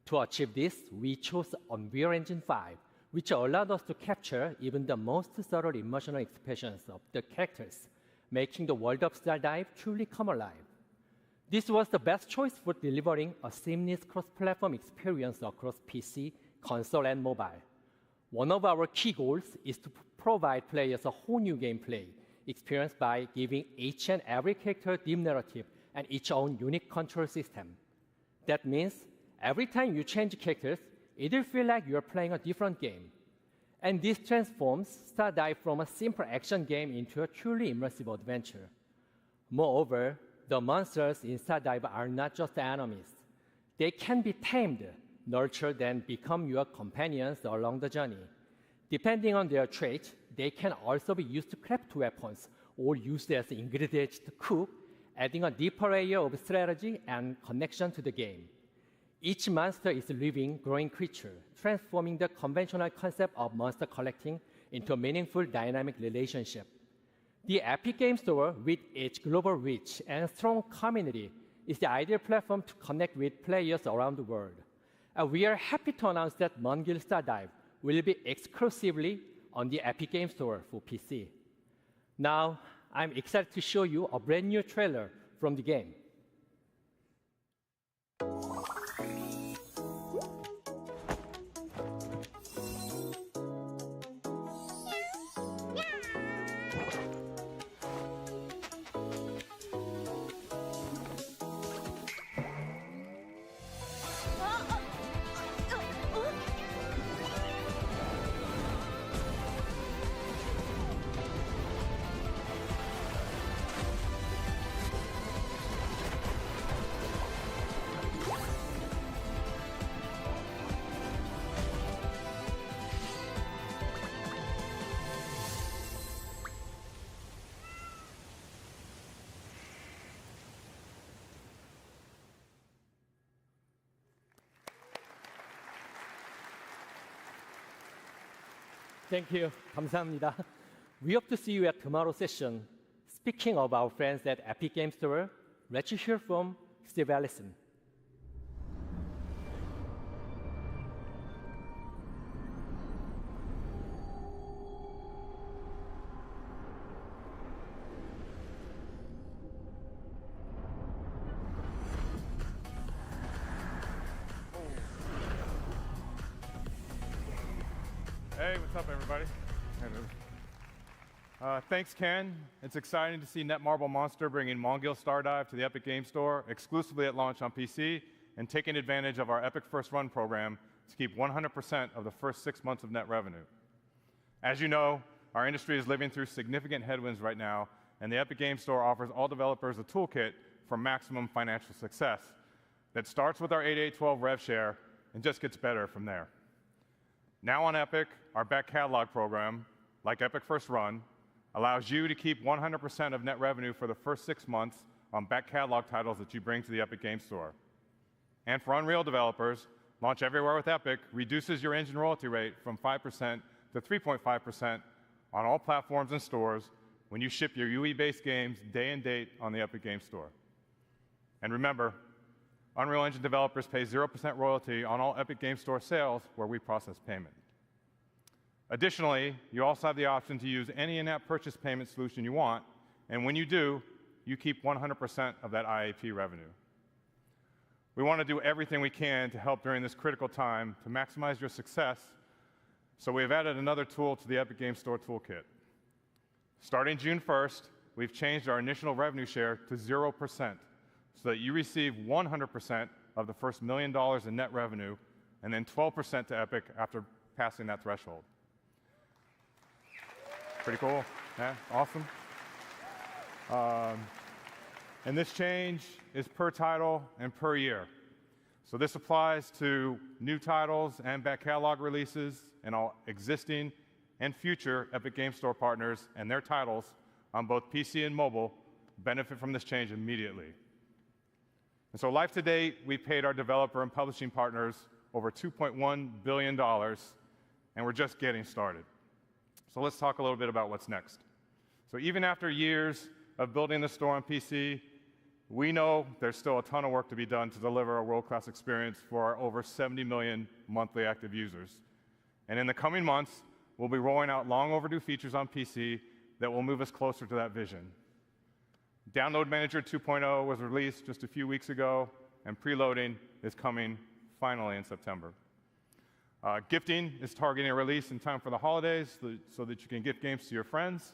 To achieve this, we chose Unreal Engine 5, which allowed us to capture even the most subtle emotional expressions of the characters, making the world of Stardive truly come alive. This was the best choice for delivering a seamless cross-platform experience across PC, console, and mobile. One of our key goals is to provide players a whole new gameplay experience by giving each and every character deep narrative and its own unique control system. That means every time you change characters, it'll feel like you're playing a different game. And this transforms Stardive from a simple action game into a truly immersive adventure. Moreover, the monsters in Stardive are not just enemies. They can be tamed, nurtured, and become your companions along the journey. Depending on their traits, they can also be used to craft weapons or used as ingredients to cook, adding a deeper layer of strategy and connection to the game. Each monster is a living, growing creature, transforming the conventional concept of monster collecting into a meaningful, dynamic relationship. The Epic Game Store, with its global reach and strong community, is the ideal platform to connect with players around the world. And we are happy to announce that Mongil Stardive will be exclusively on the Epic Game Store for PC. Now, I'm excited to show you a brand new trailer from the game. Thank you. 감사합니다. We hope to see you at tomorrow's session. Speaking of our friends at Epic Game Store, let's hear from Steve Allison. Hey, what's up, everybody? Thanks, Ken. It's exciting to see Netmarble Monster bringing Mongil Stardive to the Epic Game Store exclusively at launch on PC and taking advantage of our Epic First Run program to keep 100% of the first 6 months of net revenue. As you know, our industry is living through significant headwinds right now, and the Epic Game Store offers all developers a toolkit for maximum financial success that starts with our 8812 rev share and just gets better from there. Now on Epic, our back catalog program, like Epic First Run, allows you to keep 100% of net revenue for the first 6 months on back catalog titles that you bring to the Epic Game Store. And for Unreal developers, Launch Everywhere with Epic reduces your engine royalty rate from 5% to 3.5% on all platforms and stores when you ship your UE-based games day and date on the Epic Game Store. And remember, Unreal Engine developers pay 0% royalty on all Epic Game Store sales where we process payment. Additionally, you also have the option to use any in-app purchase payment solution you want, and when you do, you keep 100% of that IAP revenue. We want to do everything we can to help during this critical time to maximize your success, so we have added another tool to the Epic Game Store toolkit. Starting June 1st, we've changed our initial revenue share to 0%, so that you receive 100% of the first $1 million in net revenue, and then 12% to Epic after passing that threshold. Pretty cool, yeah, awesome. And this change is per title and per year. So this applies to new titles and back catalog releases, and all existing and future Epic Game Store partners and their titles on both PC and mobile benefit from this change immediately. And so life to date, we paid our developer and publishing partners over $2.1 billion, and we're just getting started. So let's talk a little bit about what's next. So even after years of building the store on PC, we know there's still a ton of work to be done to deliver a world-class experience for our over 70 million monthly active users. And in the coming months, we'll be rolling out long overdue features on PC that will move us closer to that vision. Download Manager 2.0 was released just a few weeks ago, and preloading is coming finally in September. Gifting is targeting a release in time for the holidays so that you can gift games to your friends.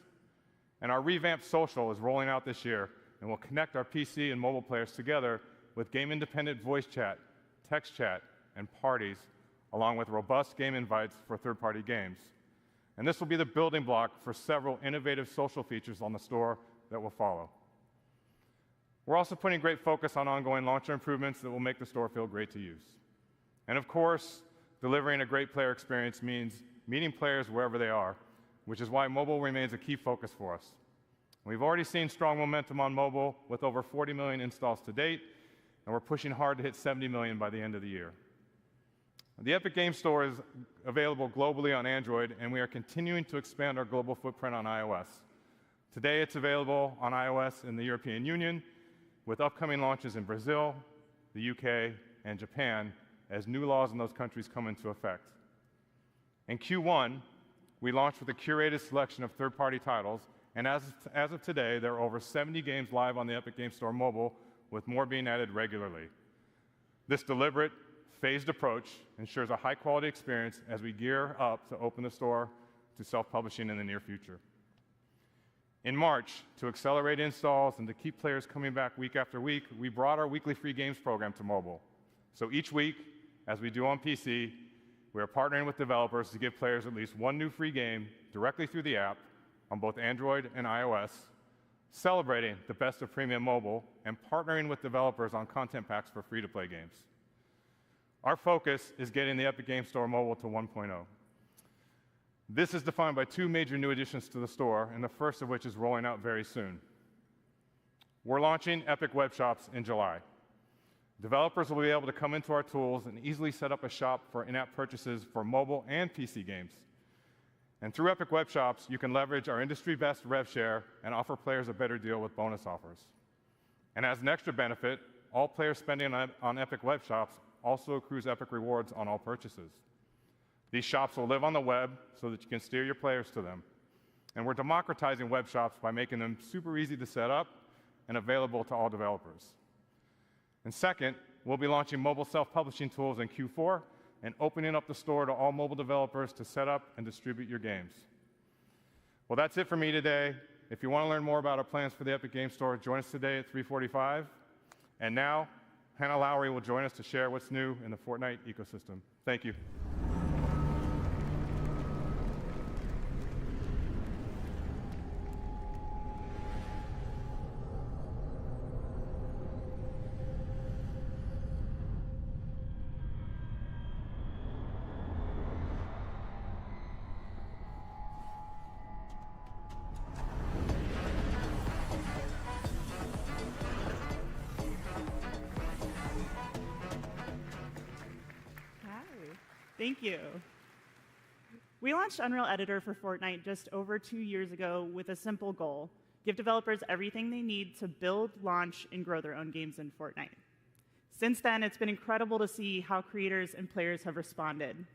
And our revamped social is rolling out this year, and will connect our PC and mobile players together with game-independent voice chat, text chat, and parties, along with robust game invites for third-party games. And this will be the building block for several innovative social features on the store that will follow. We're also putting great focus on ongoing launcher improvements that will make the store feel great to use. And of course, delivering a great player experience means meeting players wherever they are, which is why mobile remains a key focus for us. We've already seen strong momentum on mobile with over 40 million installs to date, and we're pushing hard to hit 70 million by the end of the year. The Epic Game Store is available globally on Android, and we are continuing to expand our global footprint on iOS. Today, it's available on iOS in the European Union, with upcoming launches in Brazil, the UK, and Japan, as new laws in those countries come into effect. In Q1, we launched with a curated selection of third-party titles, and as of today, there are over 70 games live on the Epic Games Store mobile, with more being added regularly. This deliberate, phased approach ensures a high-quality experience as we gear up to open the store to self-publishing in the near future. In March, to accelerate installs and to keep players coming back week after week, we brought our weekly free games program to mobile. So each week, as we do on PC, we are partnering with developers to give players at least one new free game directly through the app on both Android and iOS, celebrating the best of premium mobile, and partnering with developers on content packs for free-to-play games. Our focus is getting the Epic Games Store mobile to 1.0. This is defined by two major new additions to the store, and the first of which is rolling out very soon. We're launching Epic Web Shops in July. Developers will be able to come into our tools and easily set up a shop for in-app purchases for mobile and PC games. And through Epic Web Shops, you can leverage our industry-best rev share and offer players a better deal with bonus offers. And as an extra benefit, all players spending on Epic Web Shops also accrues Epic rewards on all purchases. These shops will live on the web so that you can steer your players to them. And we're democratizing web shops by making them super easy to set up and available to all developers. And second, we'll be launching mobile self-publishing tools in Q4 and opening up the store to all mobile developers to set up and distribute your games. Well, that's it for me today. If you want to learn more about our plans for the Epic Games Store, join us today at 3:45. And now, Hannah Lowry will join us to share what's new in the Fortnite ecosystem. Thank you. Thank you. We launched Unreal Editor for Fortnite just over 2 years ago with a simple goal: give developers everything they need to build, launch, and grow their own games in Fortnite. Since then, it's been incredible to see how creators and players have responded.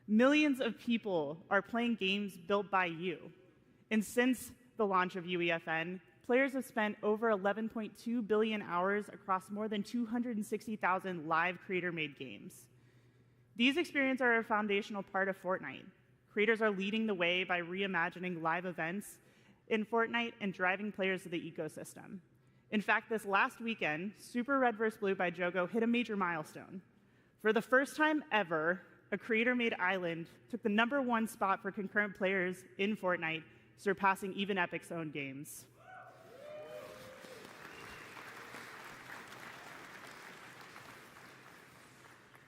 Millions of people are playing games built by you. And since the launch of UEFN, players have spent over 11.2 billion hours across more than 260,000 live creator-made games. These experiences are a foundational part of Fortnite. Creators are leading the way by reimagining live events in Fortnite and driving players to the ecosystem. In fact, this last weekend, Super Red vs. Blue by Jogo hit a major milestone. For the first time ever, a creator-made island took the #1 spot for concurrent players in Fortnite, surpassing even Epic's own games.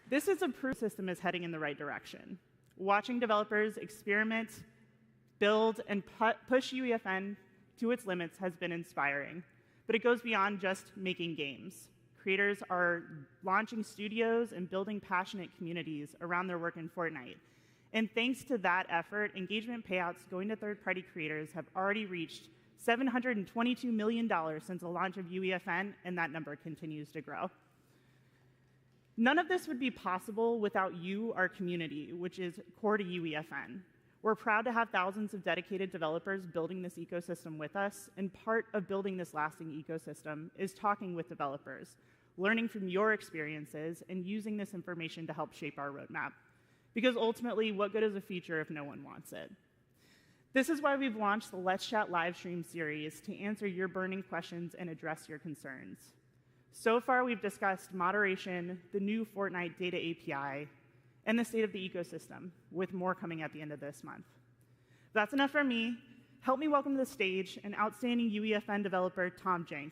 This is a proof the system is heading in the right direction. Watching developers experiment, build, and push UEFN to its limits has been inspiring. But it goes beyond just making games. Creators are launching studios and building passionate communities around their work in Fortnite. And thanks to that effort, engagement payouts going to third-party creators have already reached $722 million since the launch of UEFN, and that number continues to grow. None of this would be possible without you, our community, which is core to UEFN. We're proud to have thousands of dedicated developers building this ecosystem with us, and part of building this lasting ecosystem is talking with developers, learning from your experiences, and using this information to help shape our roadmap. Because ultimately, what good is a feature if no one wants it? This is why we've launched the Let's Chat Livestream series to answer your burning questions and address your concerns. So far, we've discussed moderation, the new Fortnite data API, and the state of the ecosystem, with more coming at the end of this month. That's enough from me. Help me welcome to the stage an outstanding UEFN developer, Tom Jank.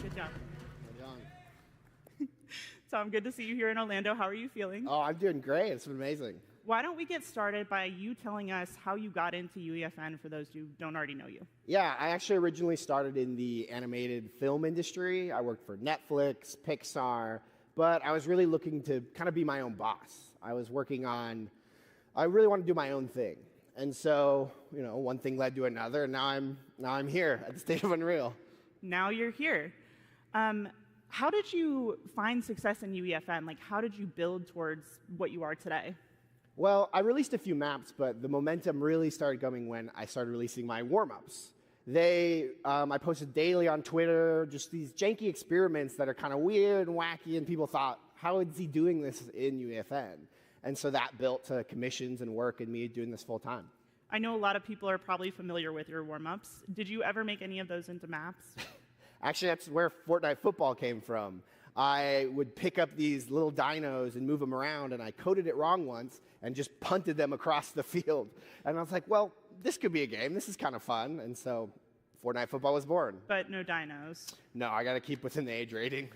Good job. Tom, good to see you here in Orlando. How are you feeling? Oh, I'm doing great. It's been amazing. Why don't we get started by you telling us how you got into UEFN for those who don't already know you? Yeah, I actually originally started in the animated film industry. I worked for Netflix, Pixar, but I was really looking to kind of be my own boss. I really want to do my own thing. And so, one thing led to another, and now I'm here at the State of Unreal. Now you're here. How did you find success in UEFN? Like, how did you build towards what you are today? Well, I released a few maps, but the momentum really started coming when I started releasing my warm-ups. I posted daily on Twitter, just these janky experiments that are kind of weird and wacky, and people thought, how is he doing this in UEFN? And so that built to commissions and work and me doing this full time. I know a lot of people are probably familiar with your warm-ups. Did you ever make any of those into maps? Actually, that's where Fortnite football came from. I would pick up these little dinos and move them around, and I coded it wrong once and just punted them across the field. And I was like, well, this could be a game. This is kind of fun. And so Fortnite football was born. But no dinos. No, I got to keep within the age rating.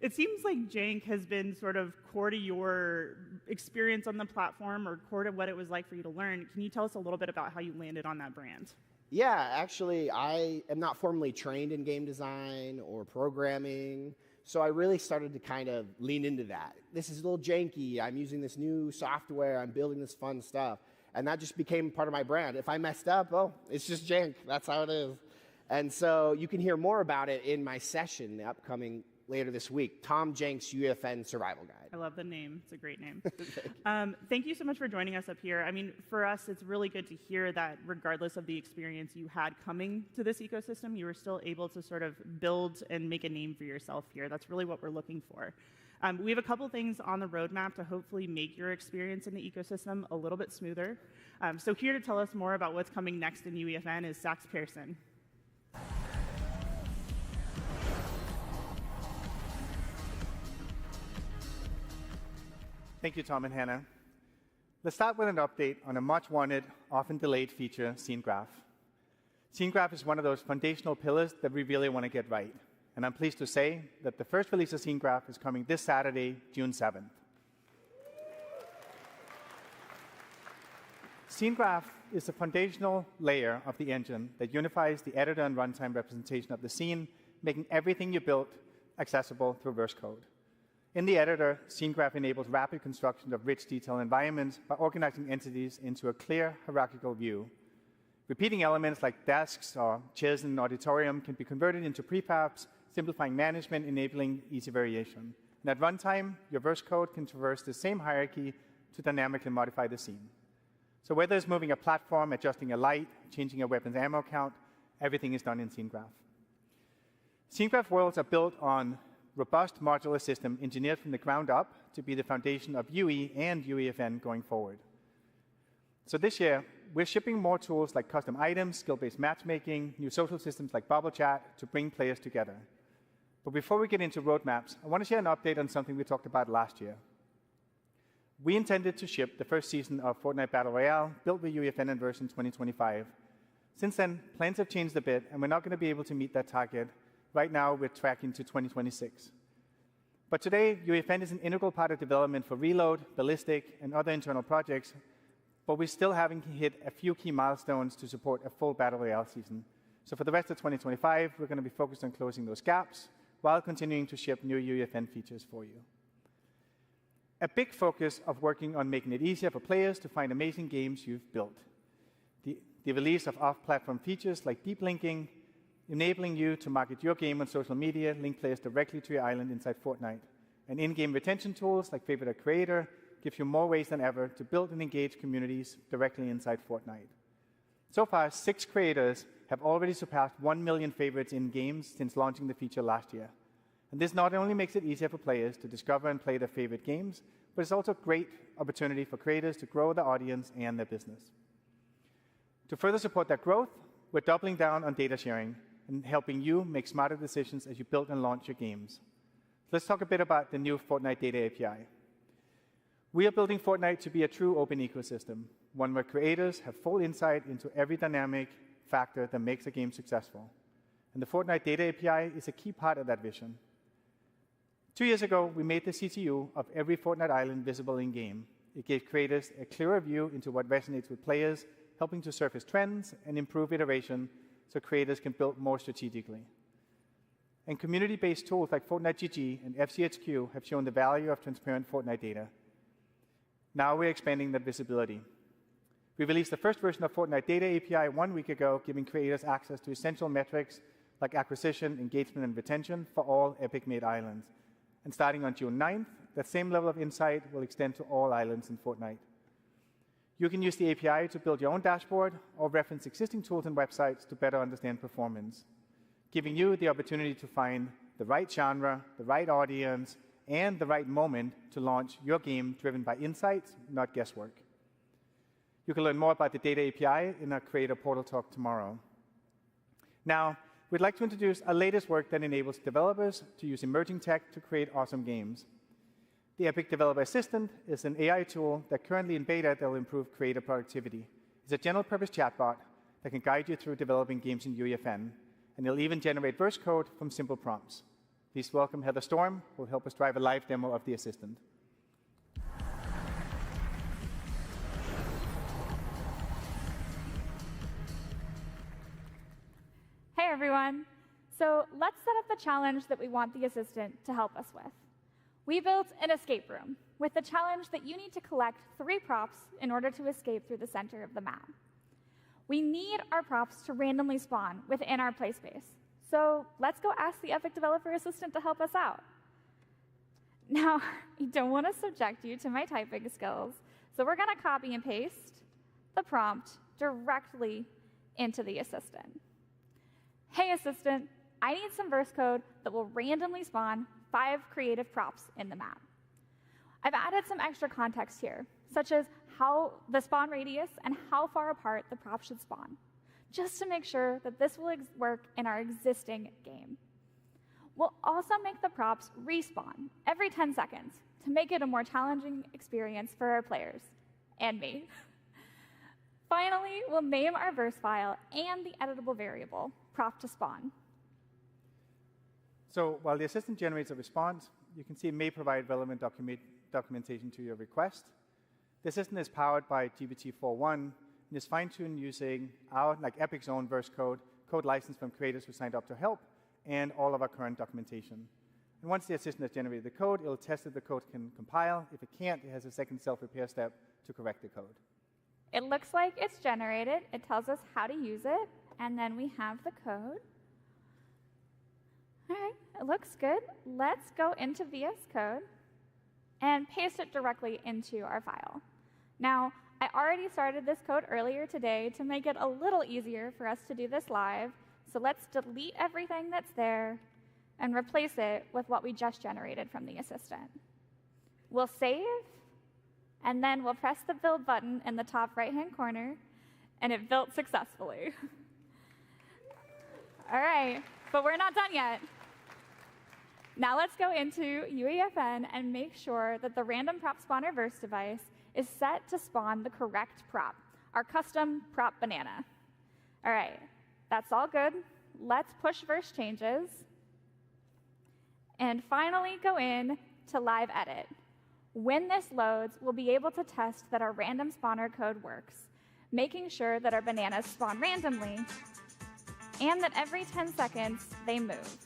It seems like jank has been sort of core to your experience on the platform or core to what it was like for you to learn. Can you tell us a little bit about how you landed on that brand? Yeah, actually, I am not formally trained in game design or programming, so I really started to kind of lean into that. This is a little janky. I'm using this new software. I'm building this fun stuff. And that just became part of my brand. If I messed up, it's just jank. That's how it is. And so you can hear more about it in my session, the upcoming later this week, Tom Jenks UEFN Survival Guide. I love the name. It's a great name. Thank you so much for joining us up here. I mean, for us, it's really good to hear that regardless of the experience you had coming to this ecosystem, you were still able to sort of build and make a name for yourself here. That's really what we're looking for. We have a couple things on the roadmap to hopefully make your experience in the ecosystem a little bit smoother. So here to tell us more about what's coming next in UEFN is Sax Pearson. Thank you, Tom and Hannah. Let's start with an update on a much-wanted, often delayed feature, Scene Graph. Scene Graph is one of those foundational pillars that we really want to get right. And I'm pleased to say that the first release of Scene Graph is coming this Saturday, June 7th. Scene Graph is the foundational layer of the engine that unifies the editor and runtime representation of the scene, making everything you built accessible through verse code. In the editor, Scene Graph enables rapid construction of rich, detailed environments by organizing entities into a clear hierarchical view. Repeating elements like desks or chairs in an auditorium can be converted into prefabs, simplifying management, enabling easy variation. And at runtime, your verse code can traverse the same hierarchy to dynamically modify the scene. So whether it's moving a platform, adjusting a light, changing a weapon's ammo count, everything is done in Scene Graph. Scene Graph worlds are built on robust modular system engineered from the ground up to be the foundation of UE and UEFN going forward. So this year, we're shipping more tools like custom items, skill-based matchmaking, new social systems like Bubble Chat to bring players together. But before we get into roadmaps, I want to share an update on something we talked about last year. We intended to ship the first season of Fortnite Battle Royale, built with UEFN in version 2025. Since then, plans have changed a bit, and we're not going to be able to meet that target. Right now, we're tracking to 2026. But today, UEFN is an integral part of development for Reload, Ballistic, and other internal projects, but we still haven't hit a few key milestones to support a full Battle Royale season. So for the rest of 2025, we're going to be focused on closing those gaps while continuing to ship new UEFN features for you. A big focus of working on making it easier for players to find amazing games you've built. The release of off-platform features like deep linking, enabling you to market your game on social media, link players directly to your island inside Fortnite. And in-game retention tools like Favorite a Creator give you more ways than ever to build and engage communities directly inside Fortnite. So far, 6 creators have already surpassed 1 million favorites in games since launching the feature last year. And this not only makes it easier for players to discover and play their favorite games, but it's also a great opportunity for creators to grow their audience and their business. To further support that growth, we're doubling down on data sharing and helping you make smarter decisions as you build and launch your games. Let's talk a bit about the new Fortnite Data API. We are building Fortnite to be a true open ecosystem, one where creators have full insight into every dynamic factor that makes a game successful. And the Fortnite Data API is a key part of that vision. 2 years ago, we made the CTU of every Fortnite island visible in-game. It gave creators a clearer view into what resonates with players, helping to surface trends and improve iteration so creators can build more strategically. And community-based tools like Fortnite GG and FCHQ have shown the value of transparent Fortnite data. Now we're expanding that visibility. We released the first version of Fortnite Data API 1 week ago, giving creators access to essential metrics like acquisition, engagement, and retention for all Epic-made islands. And starting on June 9th, that same level of insight will extend to all islands in Fortnite. You can use the API to build your own dashboard or reference existing tools and websites to better understand performance, giving you the opportunity to find the right genre, the right audience, and the right moment to launch your game driven by insights, not guesswork. You can learn more about the Data API in our Creator Portal talk tomorrow. Now, we'd like to introduce our latest work that enables developers to use emerging tech to create awesome games. The Epic Developer Assistant is an AI tool that currently in beta that will improve creator productivity. It's a general-purpose chatbot that can guide you through developing games in UEFN, and it'll even generate verse code from simple prompts. Please welcome Heather Storm, who will help us drive a live demo of the assistant. Hey everyone. So let's set up the challenge that we want the assistant to help us with. We built an escape room with the challenge that you need to collect 3 props in order to escape through the center of the map. We need our props to randomly spawn within our play space. So let's go ask the Epic Developer Assistant to help us out. Now, I don't want to subject you to my typing skills, so we're going to copy and paste the prompt directly into the assistant. Hey, assistant, I need some verse code that will randomly spawn 5 creative props in the map. I've added some extra context here, such as how the spawn radius and how far apart the props should spawn, just to make sure that this will work in our existing game. We'll also make the props respawn every 10 seconds to make it a more challenging experience for our players, and me. Finally, we'll name our verse file and the editable variable, prop to spawn. So while the assistant generates a response, you can see it may provide relevant documentation to your request. The assistant is powered by GPT-4.1 and is fine-tuned using our, like Epic's own verse code licensed from creators who signed up to help, and all of our current documentation. And once the assistant has generated the code, it'll test if the code can compile. If it can't, it has a second self-repair step to correct the code. It looks like it's generated. It tells us how to use it, and then we have the code. All right, it looks good. Let's go into VS Code and paste it directly into our file. Now, I already started this code earlier today to make it a little easier for us to do this live, so let's delete everything that's there and replace it with what we just generated from the assistant. We'll save, and then we'll press the build button in the top right-hand corner, and it built successfully. All right, but we're not done yet. Now let's go into UEFN and make sure that the random prop spawner verse device is set to spawn the correct prop, our custom prop banana. All right, that's all good. Let's push verse changes. And finally go in to live edit. When this loads, we'll be able to test that our random spawner code works, making sure that our bananas spawn randomly and that every 10 seconds they move.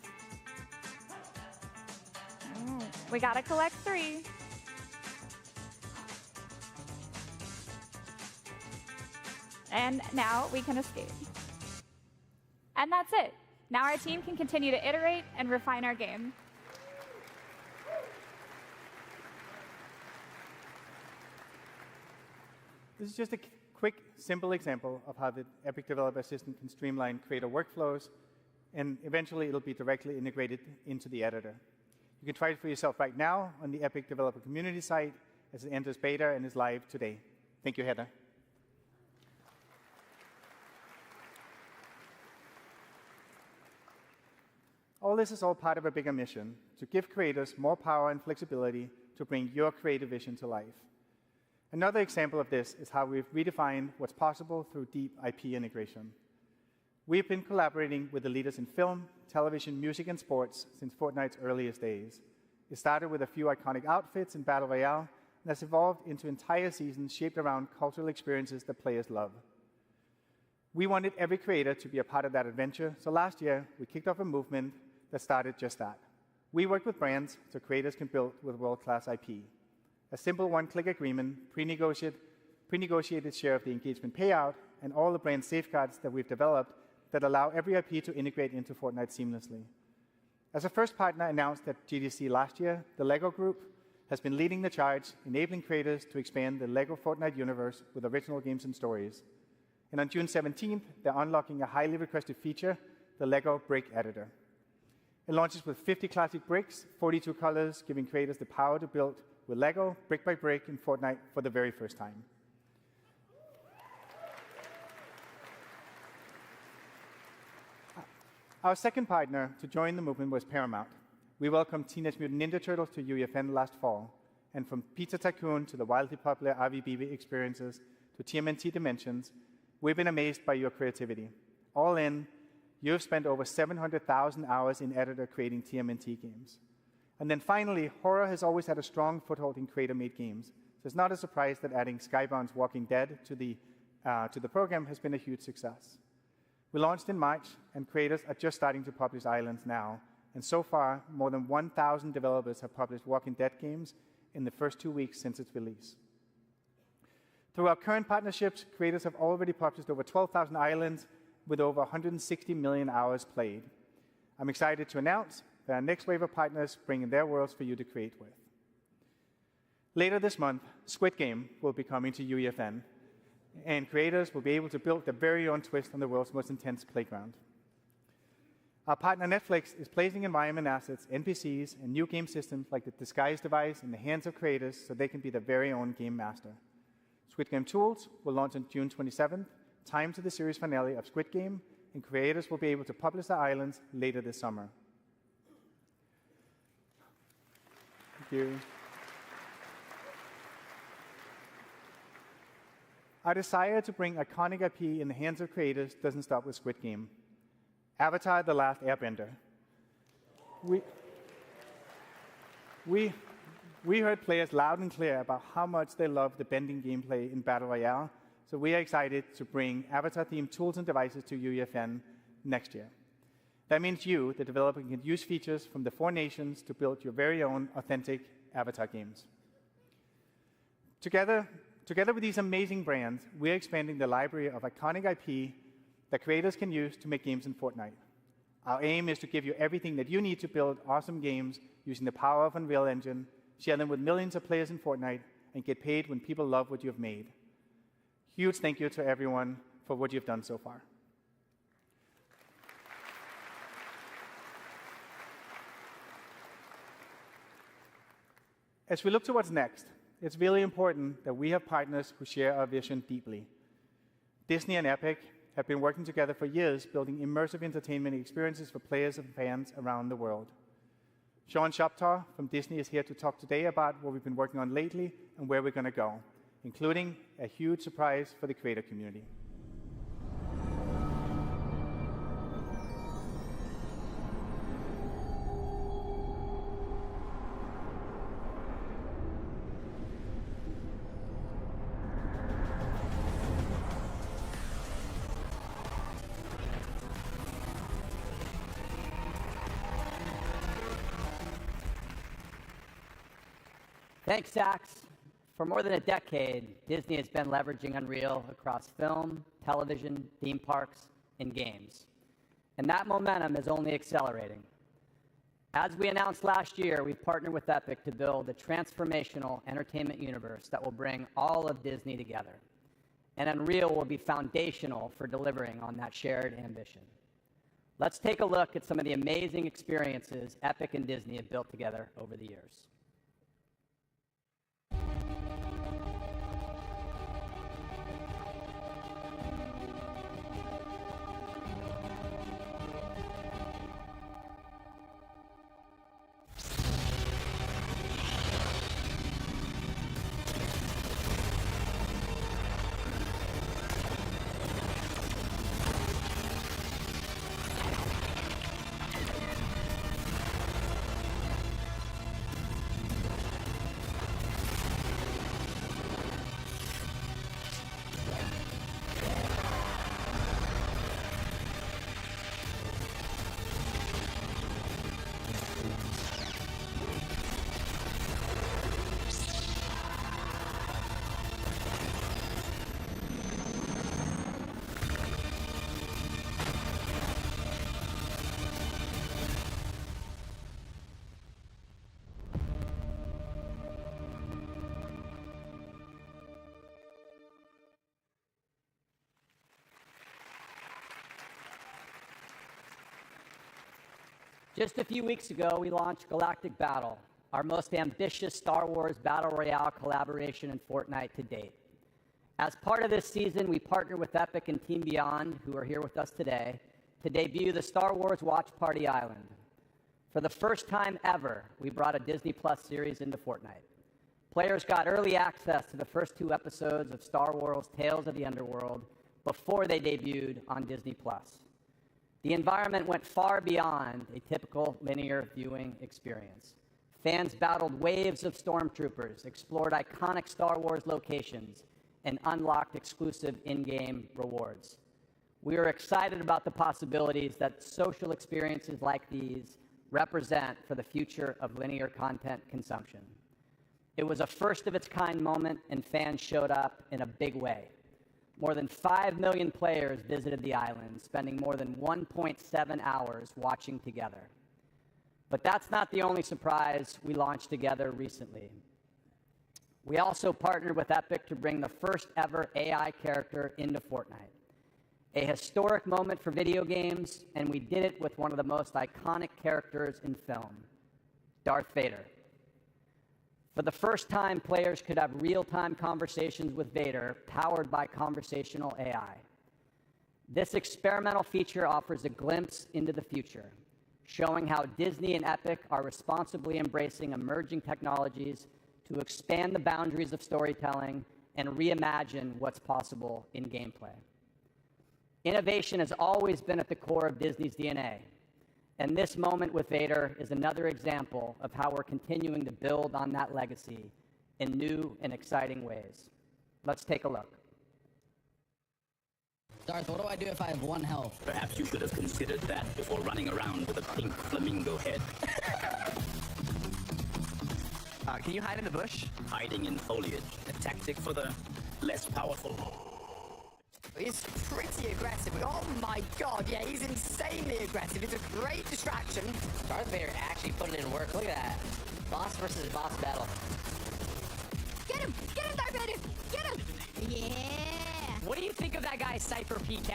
We gotta collect 3. And now we can escape. And that's it. Now our team can continue to iterate and refine our game. This is just a quick, simple example of how the Epic Developer Assistant can streamline creator workflows, and eventually it'll be directly integrated into the editor. You can try it for yourself right now on the Epic Developer Community site as it enters beta and is live today. Thank you, Heather. All this is all part of a bigger mission to give creators more power and flexibility to bring your creative vision to life. Another example of this is how we've redefined what's possible through deep IP integration. We've been collaborating with the leaders in film, television, music, and sports since Fortnite's earliest days. It started with a few iconic outfits in Battle Royale, and has evolved into entire seasons shaped around cultural experiences that players love. We wanted every creator to be a part of that adventure, so last year we kicked off a movement that started just that. We work with brands so creators can build with world-class IP. A simple one-click agreement, pre-negotiated share of the engagement payout, and all the brand safeguards that we've developed that allow every IP to integrate into Fortnite seamlessly. As a first partner announced at GDC last year, the LEGO Group has been leading the charge, enabling creators to expand the LEGO Fortnite universe with original games and stories. And on June 17th, they're unlocking a highly requested feature, the LEGO Brick Editor. It launches with 50 classic bricks, 42 colors, giving creators the power to build with LEGO, brick by brick, in Fortnite for the very first time. Our second partner to join the movement was Paramount. We welcomed Teenage Mutant Ninja Turtles to UEFN last fall, and from Pizza Tycoon to the wildly popular RVB experiences to TMNT Dimensions, we've been amazed by your creativity. All in, you've spent over 700,000 hours in editor creating TMNT games. And then finally, horror has always had a strong foothold in creator-made games, so it's not a surprise that adding Skybound's Walking Dead to the program has been a huge success. We launched in March, and creators are just starting to publish Islands now, and so far, more than 1,000 developers have published Walking Dead games in the first 2 weeks since its release. Through our current partnerships, creators have already published over 12,000 islands with over 160 million hours played. I'm excited to announce that our next wave of partners bring in their worlds for you to create with. Later this month, Squid Game will be coming to UEFN, and creators will be able to build their very own twist on the world's most intense playground. Our partner Netflix is placing environment assets, NPCs, and new game systems like the Disguise device in the hands of creators so they can be their very own game master. Squid Game Tools will launch on June 27th, timed to the series finale of Squid Game, and creators will be able to publish their islands later this summer. Thank you. Our desire to bring iconic IP in the hands of creators doesn't stop with Squid Game. Avatar: The Last Airbender. We heard players loud and clear about how much they love the bending gameplay in Battle Royale, so we are excited to bring Avatar-themed tools and devices to UEFN next year. That means you, the developer, can use features from the 4 nations to build your very own authentic Avatar games. Together with these amazing brands, we're expanding the library of iconic IP that creators can use to make games in Fortnite. Our aim is to give you everything that you need to build awesome games using the power of Unreal Engine, share them with millions of players in Fortnite, and get paid when people love what you've made. Huge thank you to everyone for what you've done so far. As we look to what's next, it's really important that we have partners who share our vision deeply. Disney and Epic have been working together for years, building immersive entertainment experiences for players and fans around the world. Sean Shoptaw from Disney is here to talk today about what we've been working on lately and where we're going to go, including a huge surprise for the creator community. Thanks, Dax. For more than a decade, Disney has been leveraging Unreal across film, television, theme parks, and games. And that momentum is only accelerating. As we announced last year, we've partnered with Epic to build a transformational entertainment universe that will bring all of Disney together. And Unreal will be foundational for delivering on that shared ambition. Let's take a look at some of the amazing experiences Epic and Disney have built together over the years. Just a few weeks ago, we launched Galactic Battle, our most ambitious Star Wars Battle Royale collaboration in Fortnite to date. As part of this season, we partnered with Epic and Team Beyond, who are here with us today, to debut the Star Wars Watch Party Island. For the first time ever, we brought a Disney Plus series into Fortnite. Players got early access to the first 2 episodes of Star Wars Tales of the Underworld before they debuted on Disney Plus. The environment went far beyond a typical linear viewing experience. Fans battled waves of stormtroopers, explored iconic Star Wars locations, and unlocked exclusive in-game rewards. We are excited about the possibilities that social experiences like these represent for the future of linear content consumption. It was a first-of-its-kind moment, and fans showed up in a big way. More than 5 million players visited the island, spending more than 1.7 hours watching together. But that's not the only surprise we launched together recently. We also partnered with Epic to bring the first-ever AI character into Fortnite. A historic moment for video games, and we did it with one of the most iconic characters in film, Darth Vader. For the first time, players could have real-time conversations with Vader, powered by conversational AI. This experimental feature offers a glimpse into the future, showing how Disney and Epic are responsibly embracing emerging technologies to expand the boundaries of storytelling and reimagine what's possible in gameplay. Innovation has always been at the core of Disney's DNA, and this moment with Vader is another example of how we're continuing to build on that legacy in new and exciting ways. Let's take a look. Darth, what do I do if I have 1 health? Perhaps you should have considered that before running around with a pink flamingo head. Can you hide in the bush? Hiding in foliage, a tactic for the less powerful. He's pretty aggressive. Oh my god, yeah, he's insanely aggressive. It's a great distraction. Darth Vader actually putting in work. Look at that. Boss versus boss battle. Get him! Get him, Darth Vader! Get him! Yeah! What do you think of that guy, Cypher PK?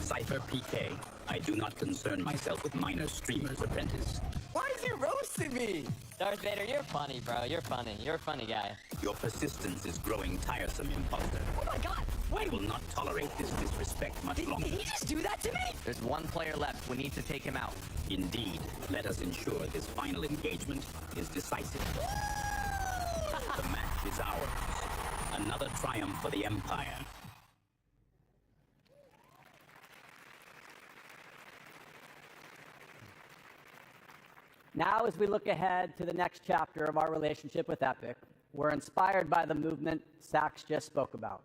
Cypher PK. I do not concern myself with minor streamer's apprentice. Why is he roasting me? Darth Vader, you're funny, bro. You're funny. You're a funny guy. Your persistence is growing tiresome, imposter. Oh my god! I will not tolerate this disrespect much longer. Did he just do that to me? There's 1 player left. We need to take him out. Indeed. Let us ensure this final engagement is decisive. The match is ours. Another triumph for the Empire. Now, as we look ahead to the next chapter of our relationship with Epic, we're inspired by the movement Sax just spoke about,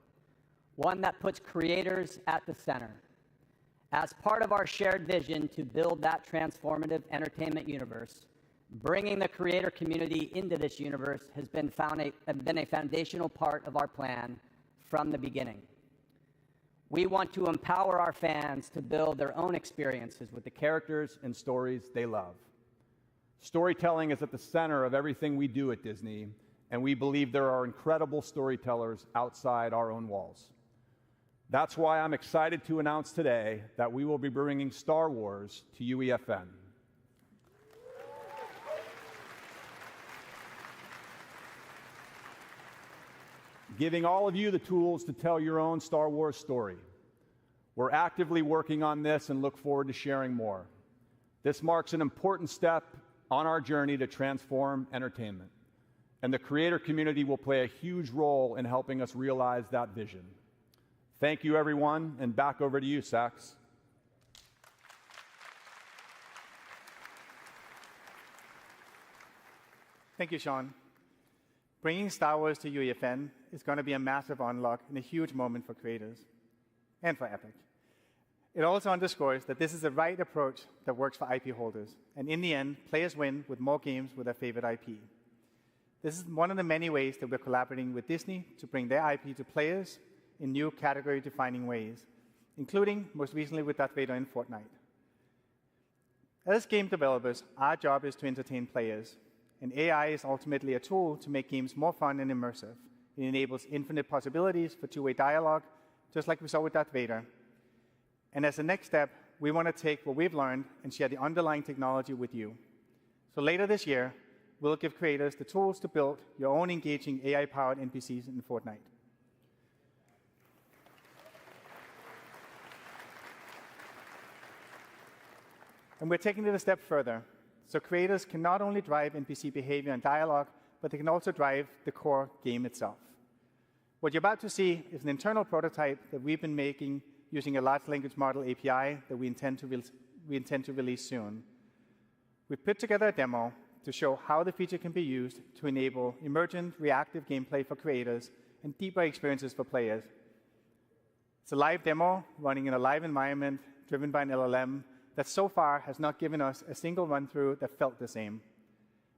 one that puts creators at the center. As part of our shared vision to build that transformative entertainment universe, bringing the creator community into this universe has been a foundational part of our plan from the beginning. We want to empower our fans to build their own experiences with the characters and stories they love. Storytelling is at the center of everything we do at Disney, and we believe there are incredible storytellers outside our own walls. That's why I'm excited to announce today that we will be bringing Star Wars to UEFN. Giving all of you the tools to tell your own Star Wars story. We're actively working on this and look forward to sharing more. This marks an important step on our journey to transform entertainment, and the creator community will play a huge role in helping us realize that vision. Thank you, everyone, and back over to you, Sax. Thank you, Sean. Bringing Star Wars to UEFN is going to be a massive unlock and a huge moment for creators and for Epic. It also underscores that this is the right approach that works for IP holders, and in the end, players win with more games with their favorite IP. This is one of the many ways that we're collaborating with Disney to bring their IP to players in new category-defining ways, including, most recently, with Darth Vader in Fortnite. As game developers, our job is to entertain players, and AI is ultimately a tool to make games more fun and immersive. It enables infinite possibilities for two-way dialogue, just like we saw with Darth Vader. And as a next step, we want to take what we've learned and share the underlying technology with you. So later this year, we'll give creators the tools to build your own engaging AI-powered NPCs in Fortnite. And we're taking it a step further. So creators can not only drive NPC behavior and dialogue, but they can also drive the core game itself. What you're about to see is an internal prototype that we've been making using a large language model API that we intend to release soon. We've put together a demo to show how the feature can be used to enable emergent, reactive gameplay for creators and deeper experiences for players. It's a live demo running in a live environment driven by an LLM that so far has not given us a single run-through that felt the same.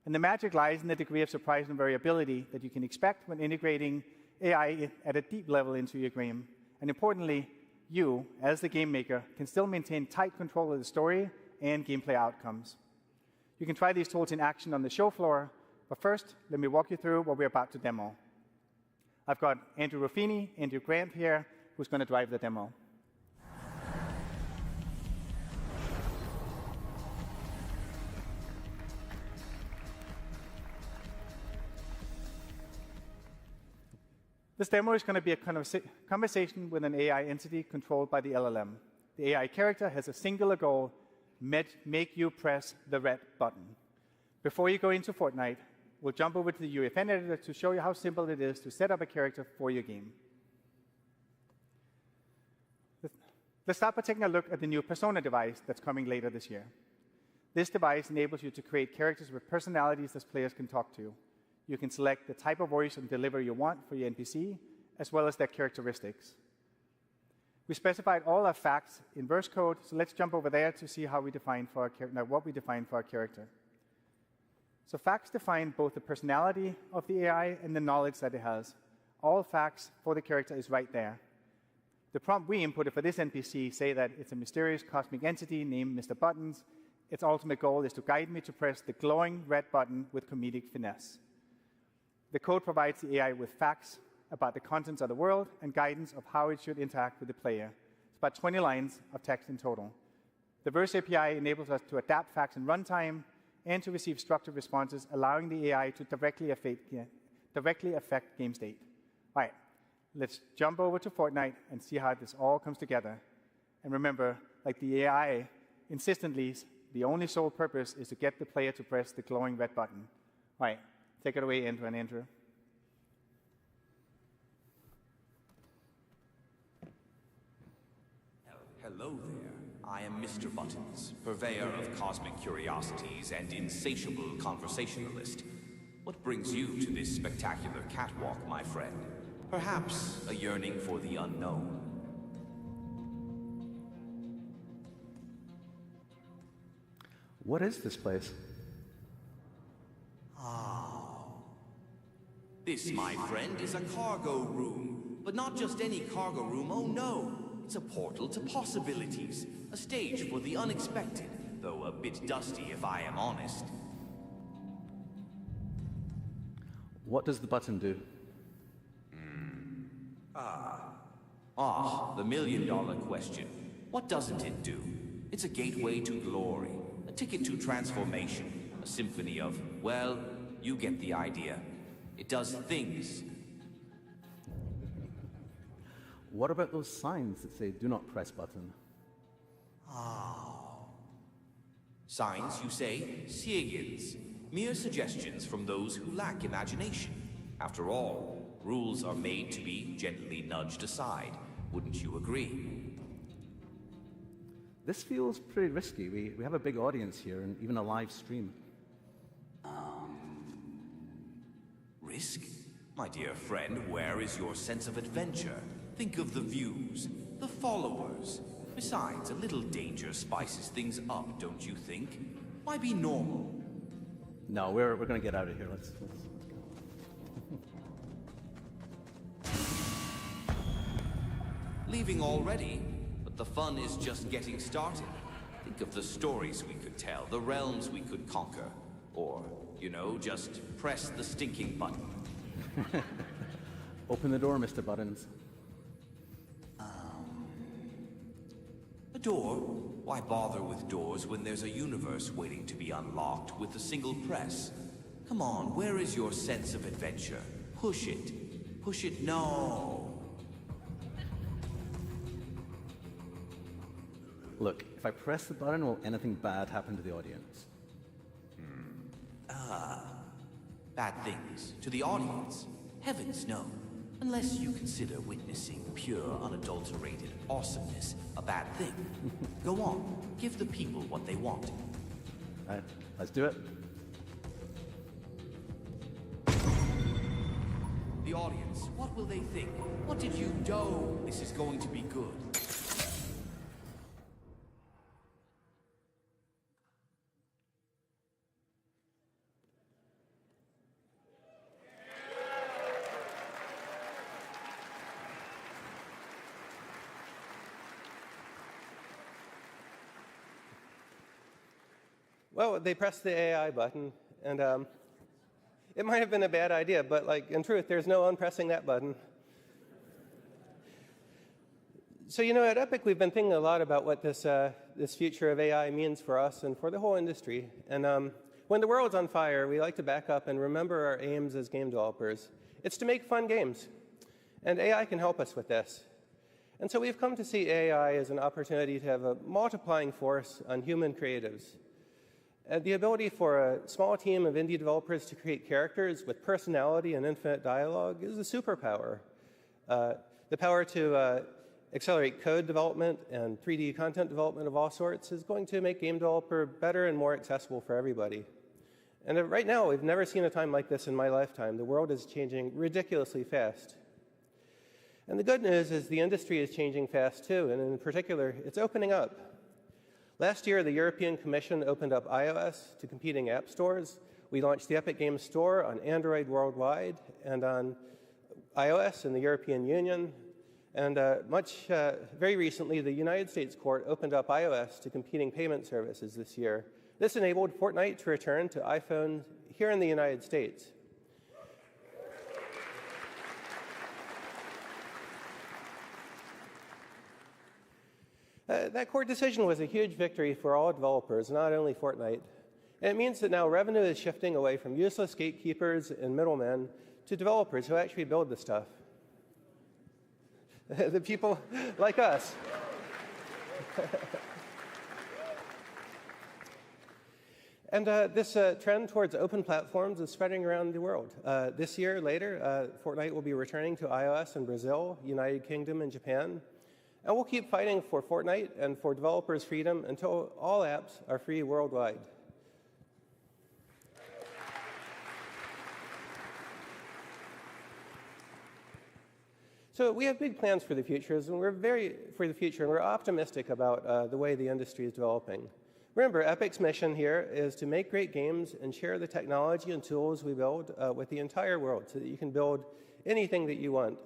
And the magic lies in the degree of surprise and variability that you can expect when integrating AI at a deep level into your game. And importantly, you, as the game maker, can still maintain tight control of the story and gameplay outcomes. You can try these tools in action on the show floor, but first, let me walk you through what we're about to demo. I've got Andrew Ruffini, Andrew Grant here, who's going to drive the demo. This demo is going to be a conversation with an AI entity controlled by the LLM. The AI character has a singular goal: make you press the red button. Before you go into Fortnite, we'll jump over to the UEFN editor to show you how simple it is to set up a character for your game. Let's start by taking a look at the new Persona device that's coming later this year. This device enables you to create characters with personalities that players can talk to. You can select the type of voice and delivery you want for your NPC, as well as their characteristics. We specified all our facts in verse code, so let's jump over there to see how we define for what we define for our character. So facts define both the personality of the AI and the knowledge that it has. All facts for the character is right there. The prompt we inputted for this NPC say that it's a mysterious cosmic entity named Mr. Buttons. Its ultimate goal is to guide me to press the glowing red button with comedic finesse. The code provides the AI with facts about the contents of the world and guidance of how it should interact with the player. It's about 20 lines of text in total. The Verse API enables us to adapt facts in runtime and to receive structured responses, allowing the AI to directly affect game state. All right, let's jump over to Fortnite and see how this all comes together. And remember, like the AI insistently, the only sole purpose is to get the player to press the glowing red button. All right. Take it away, Andrew and Andrew. Hello there. I am Mr. Buttons, purveyor of cosmic curiosities and insatiable conversationalist. What brings you to this spectacular catwalk, my friend? Perhaps a yearning for the unknown. What is this place? This, my friend, is a cargo room. But not just any cargo room, oh no. It's a portal to possibilities. A stage for the unexpected, though a bit dusty if I am honest. What does the button do? The million-dollar question. What doesn't it do? It's a gateway to glory, a ticket to transformation, a symphony of, well, you get the idea. It does things. What about those signs that say, do not press button? Signs, you say? Siegins. Mere suggestions from those who lack imagination. After all, rules are made to be gently nudged aside. Wouldn't you agree? This feels pretty risky. We have a big audience here and even a live stream. Risk? My dear friend, where is your sense of adventure? Think of the views, the followers. Besides, a little danger spices things up, don't you think? Why be normal? No, we're going to get out of here. Let's go. Leaving already? But the fun is just getting started. Think of the stories we could tell, the realms we could conquer. Or, you know, just press the stinking button. Open the door, Mr. Buttons. A door? Why bother with doors when there's a universe waiting to be unlocked with a single press? Come on, where is your sense of adventure? Push it. Push it, no. Look, if I press the button, will anything bad happen to the audience? Bad things. To the audience? Heavens, no. Unless you consider witnessing pure, unadulterated awesomeness a bad thing. Go on, give the people what they want. All right, let's do it. The audience, what will they think? What did you do? This is going to be good. Well, they pressed the AI button, and it might have been a bad idea, but like in truth, there's no unpressing that button. So at Epic, we've been thinking a lot about what this future of AI means for us and for the whole industry. And when the world's on fire, we like to back up and remember our aims as game developers. It's to make fun games, and AI can help us with this. And so we've come to see AI as an opportunity to have a multiplying force on human creatives. The ability for a small team of indie developers to create characters with personality and infinite dialogue is a superpower. The power to accelerate code development and 3D content development of all sorts is going to make game developer better and more accessible for everybody. And right now, we've never seen a time like this in my lifetime. The world is changing ridiculously fast. And the good news is the industry is changing fast too, and in particular, it's opening up. Last year, the European Commission opened up iOS to competing app stores. We launched the Epic Games Store on Android worldwide and on iOS in the European Union. And very recently, the United States court opened up iOS to competing payment services this year. This enabled Fortnite to return to iPhone here in the United States. That court decision was a huge victory for all developers, not only Fortnite. And it means that now revenue is shifting away from useless gatekeepers and middlemen to developers who actually build the stuff. The people like us. And this trend towards open platforms is spreading around the world. This year, later, Fortnite will be returning to iOS in Brazil, United Kingdom, and Japan. And we'll keep fighting for Fortnite and for developers' freedom until all apps are free worldwide. So we have big plans for the future, and we're optimistic about the way the industry is developing. Remember, Epic's mission here is to make great games and share the technology and tools we build with the entire world so that you can build anything that you want.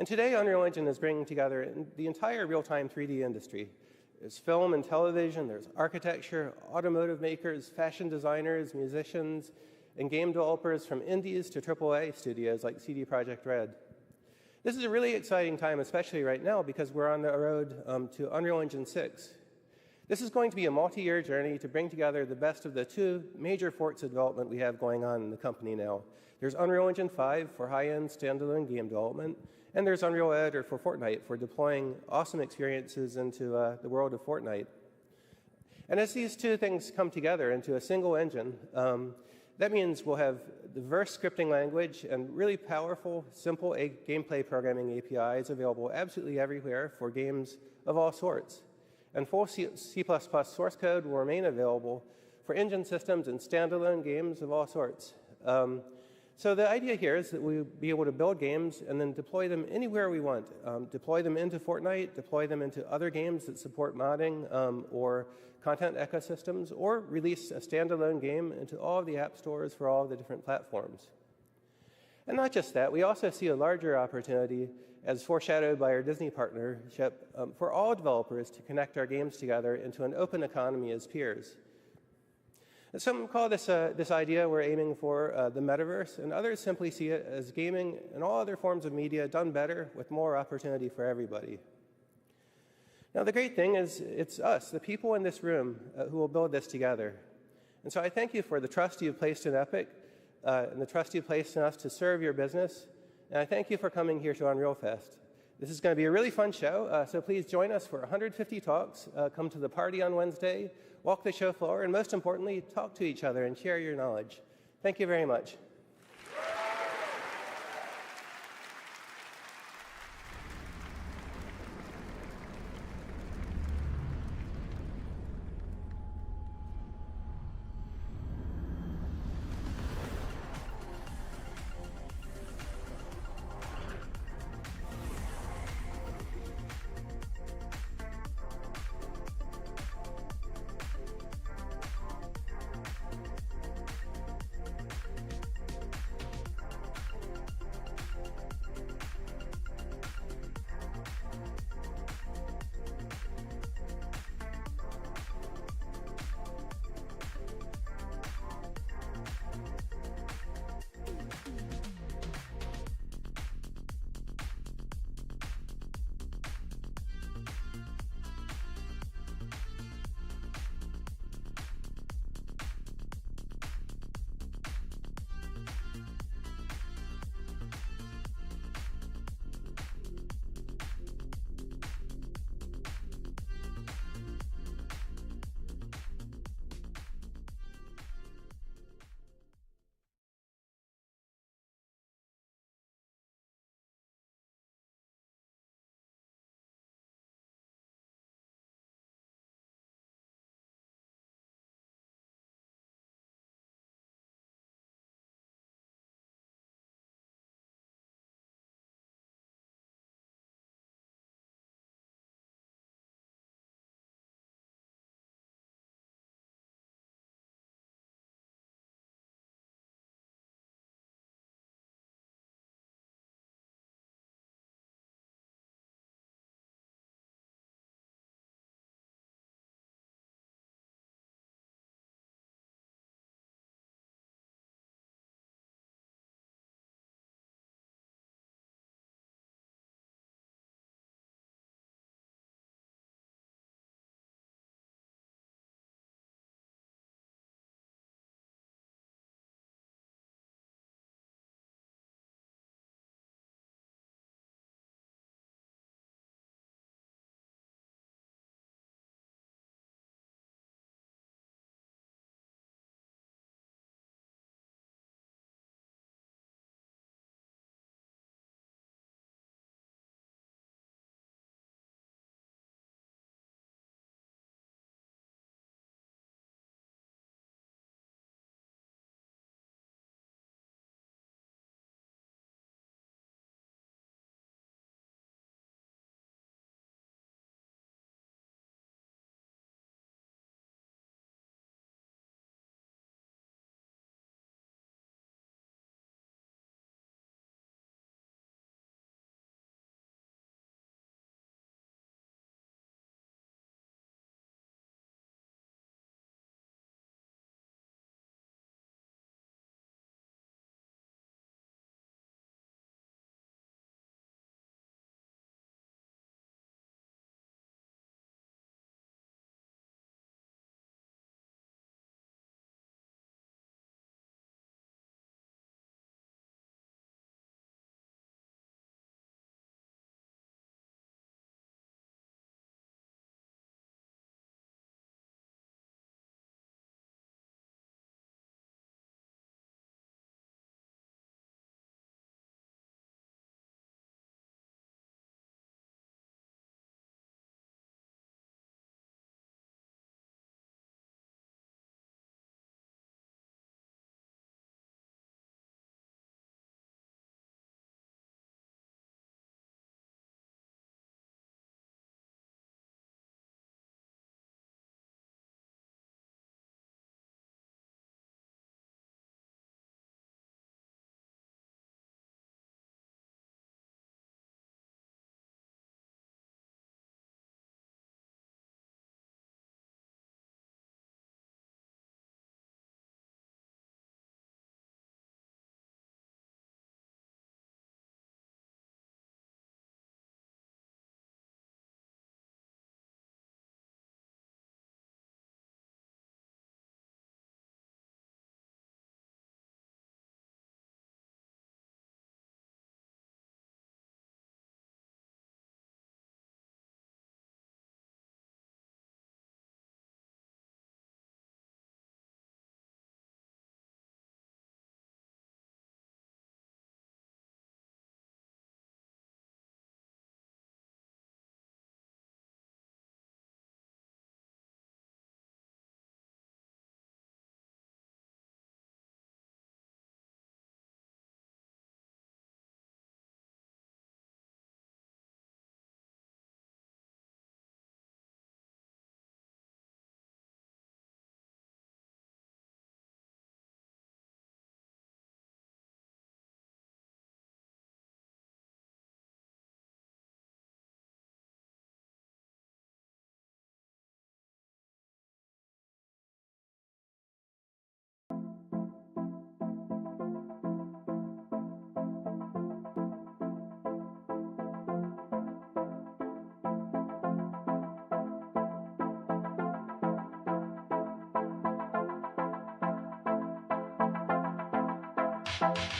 And today, Unreal Engine is bringing together the entire real-time 3D industry. There's film and television, there's architecture, automotive makers, fashion designers, musicians, and game developers from indies to AAA studios like CD Projekt Red. This is a really exciting time, especially right now, because we're on the road to Unreal Engine 6. This is going to be a multi-year journey to bring together the best of the two major forks of development we have going on in the company now. There's Unreal Engine 5 for high-end standalone game development, and there's Unreal Editor for Fortnite for deploying awesome experiences into the world of Fortnite. And as these two things come together into a single engine, that means we'll have diverse scripting language and really powerful, simple gameplay programming APIs available absolutely everywhere for games of all sorts. And full C++ source code will remain available for engine systems and standalone games of all sorts. So the idea here is that we'll be able to build games and then deploy them anywhere we want. Deploy them into Fortnite, deploy them into other games that support modding or content ecosystems, or release a standalone game into all of the app stores for all of the different platforms. And not just that, we also see a larger opportunity, as foreshadowed by our Disney partnership, for all developers to connect our games together into an open economy as peers. And some call this idea we're aiming for the metaverse, and others simply see it as gaming and all other forms of media done better with more opportunity for everybody. Now, the great thing is it's us, the people in this room, who will build this together. And so I thank you for the trust you've placed in Epic and the trust you've placed in us to serve your business. And I thank you for coming here to Unreal Fest. This is going to be a really fun show, so please join us for 150 talks. Come to the party on Wednesday, walk the show floor, and most importantly, talk to each other and share your knowledge. Thank you very much.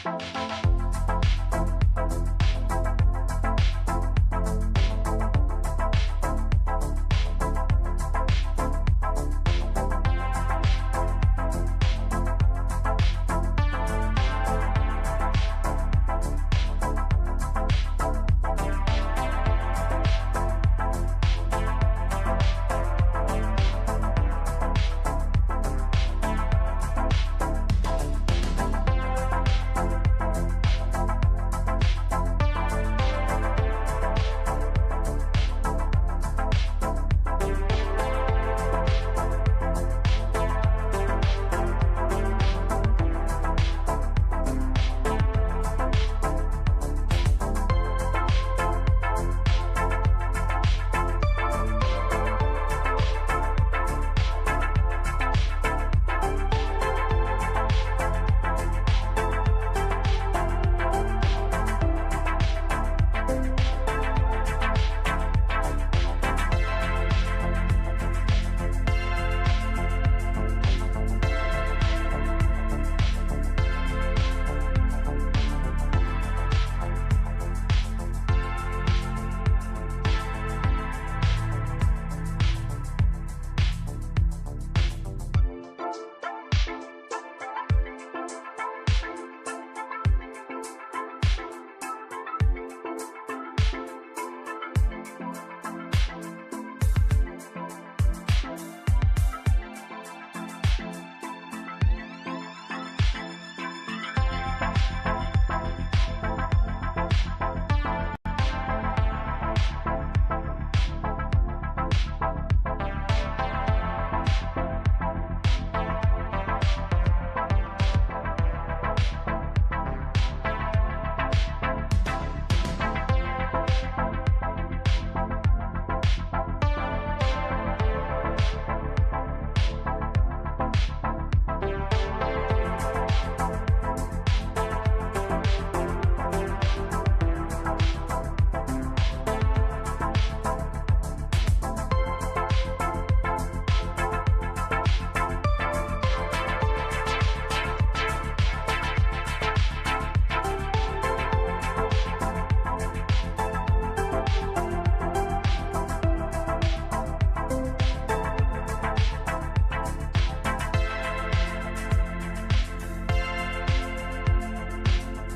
Bye.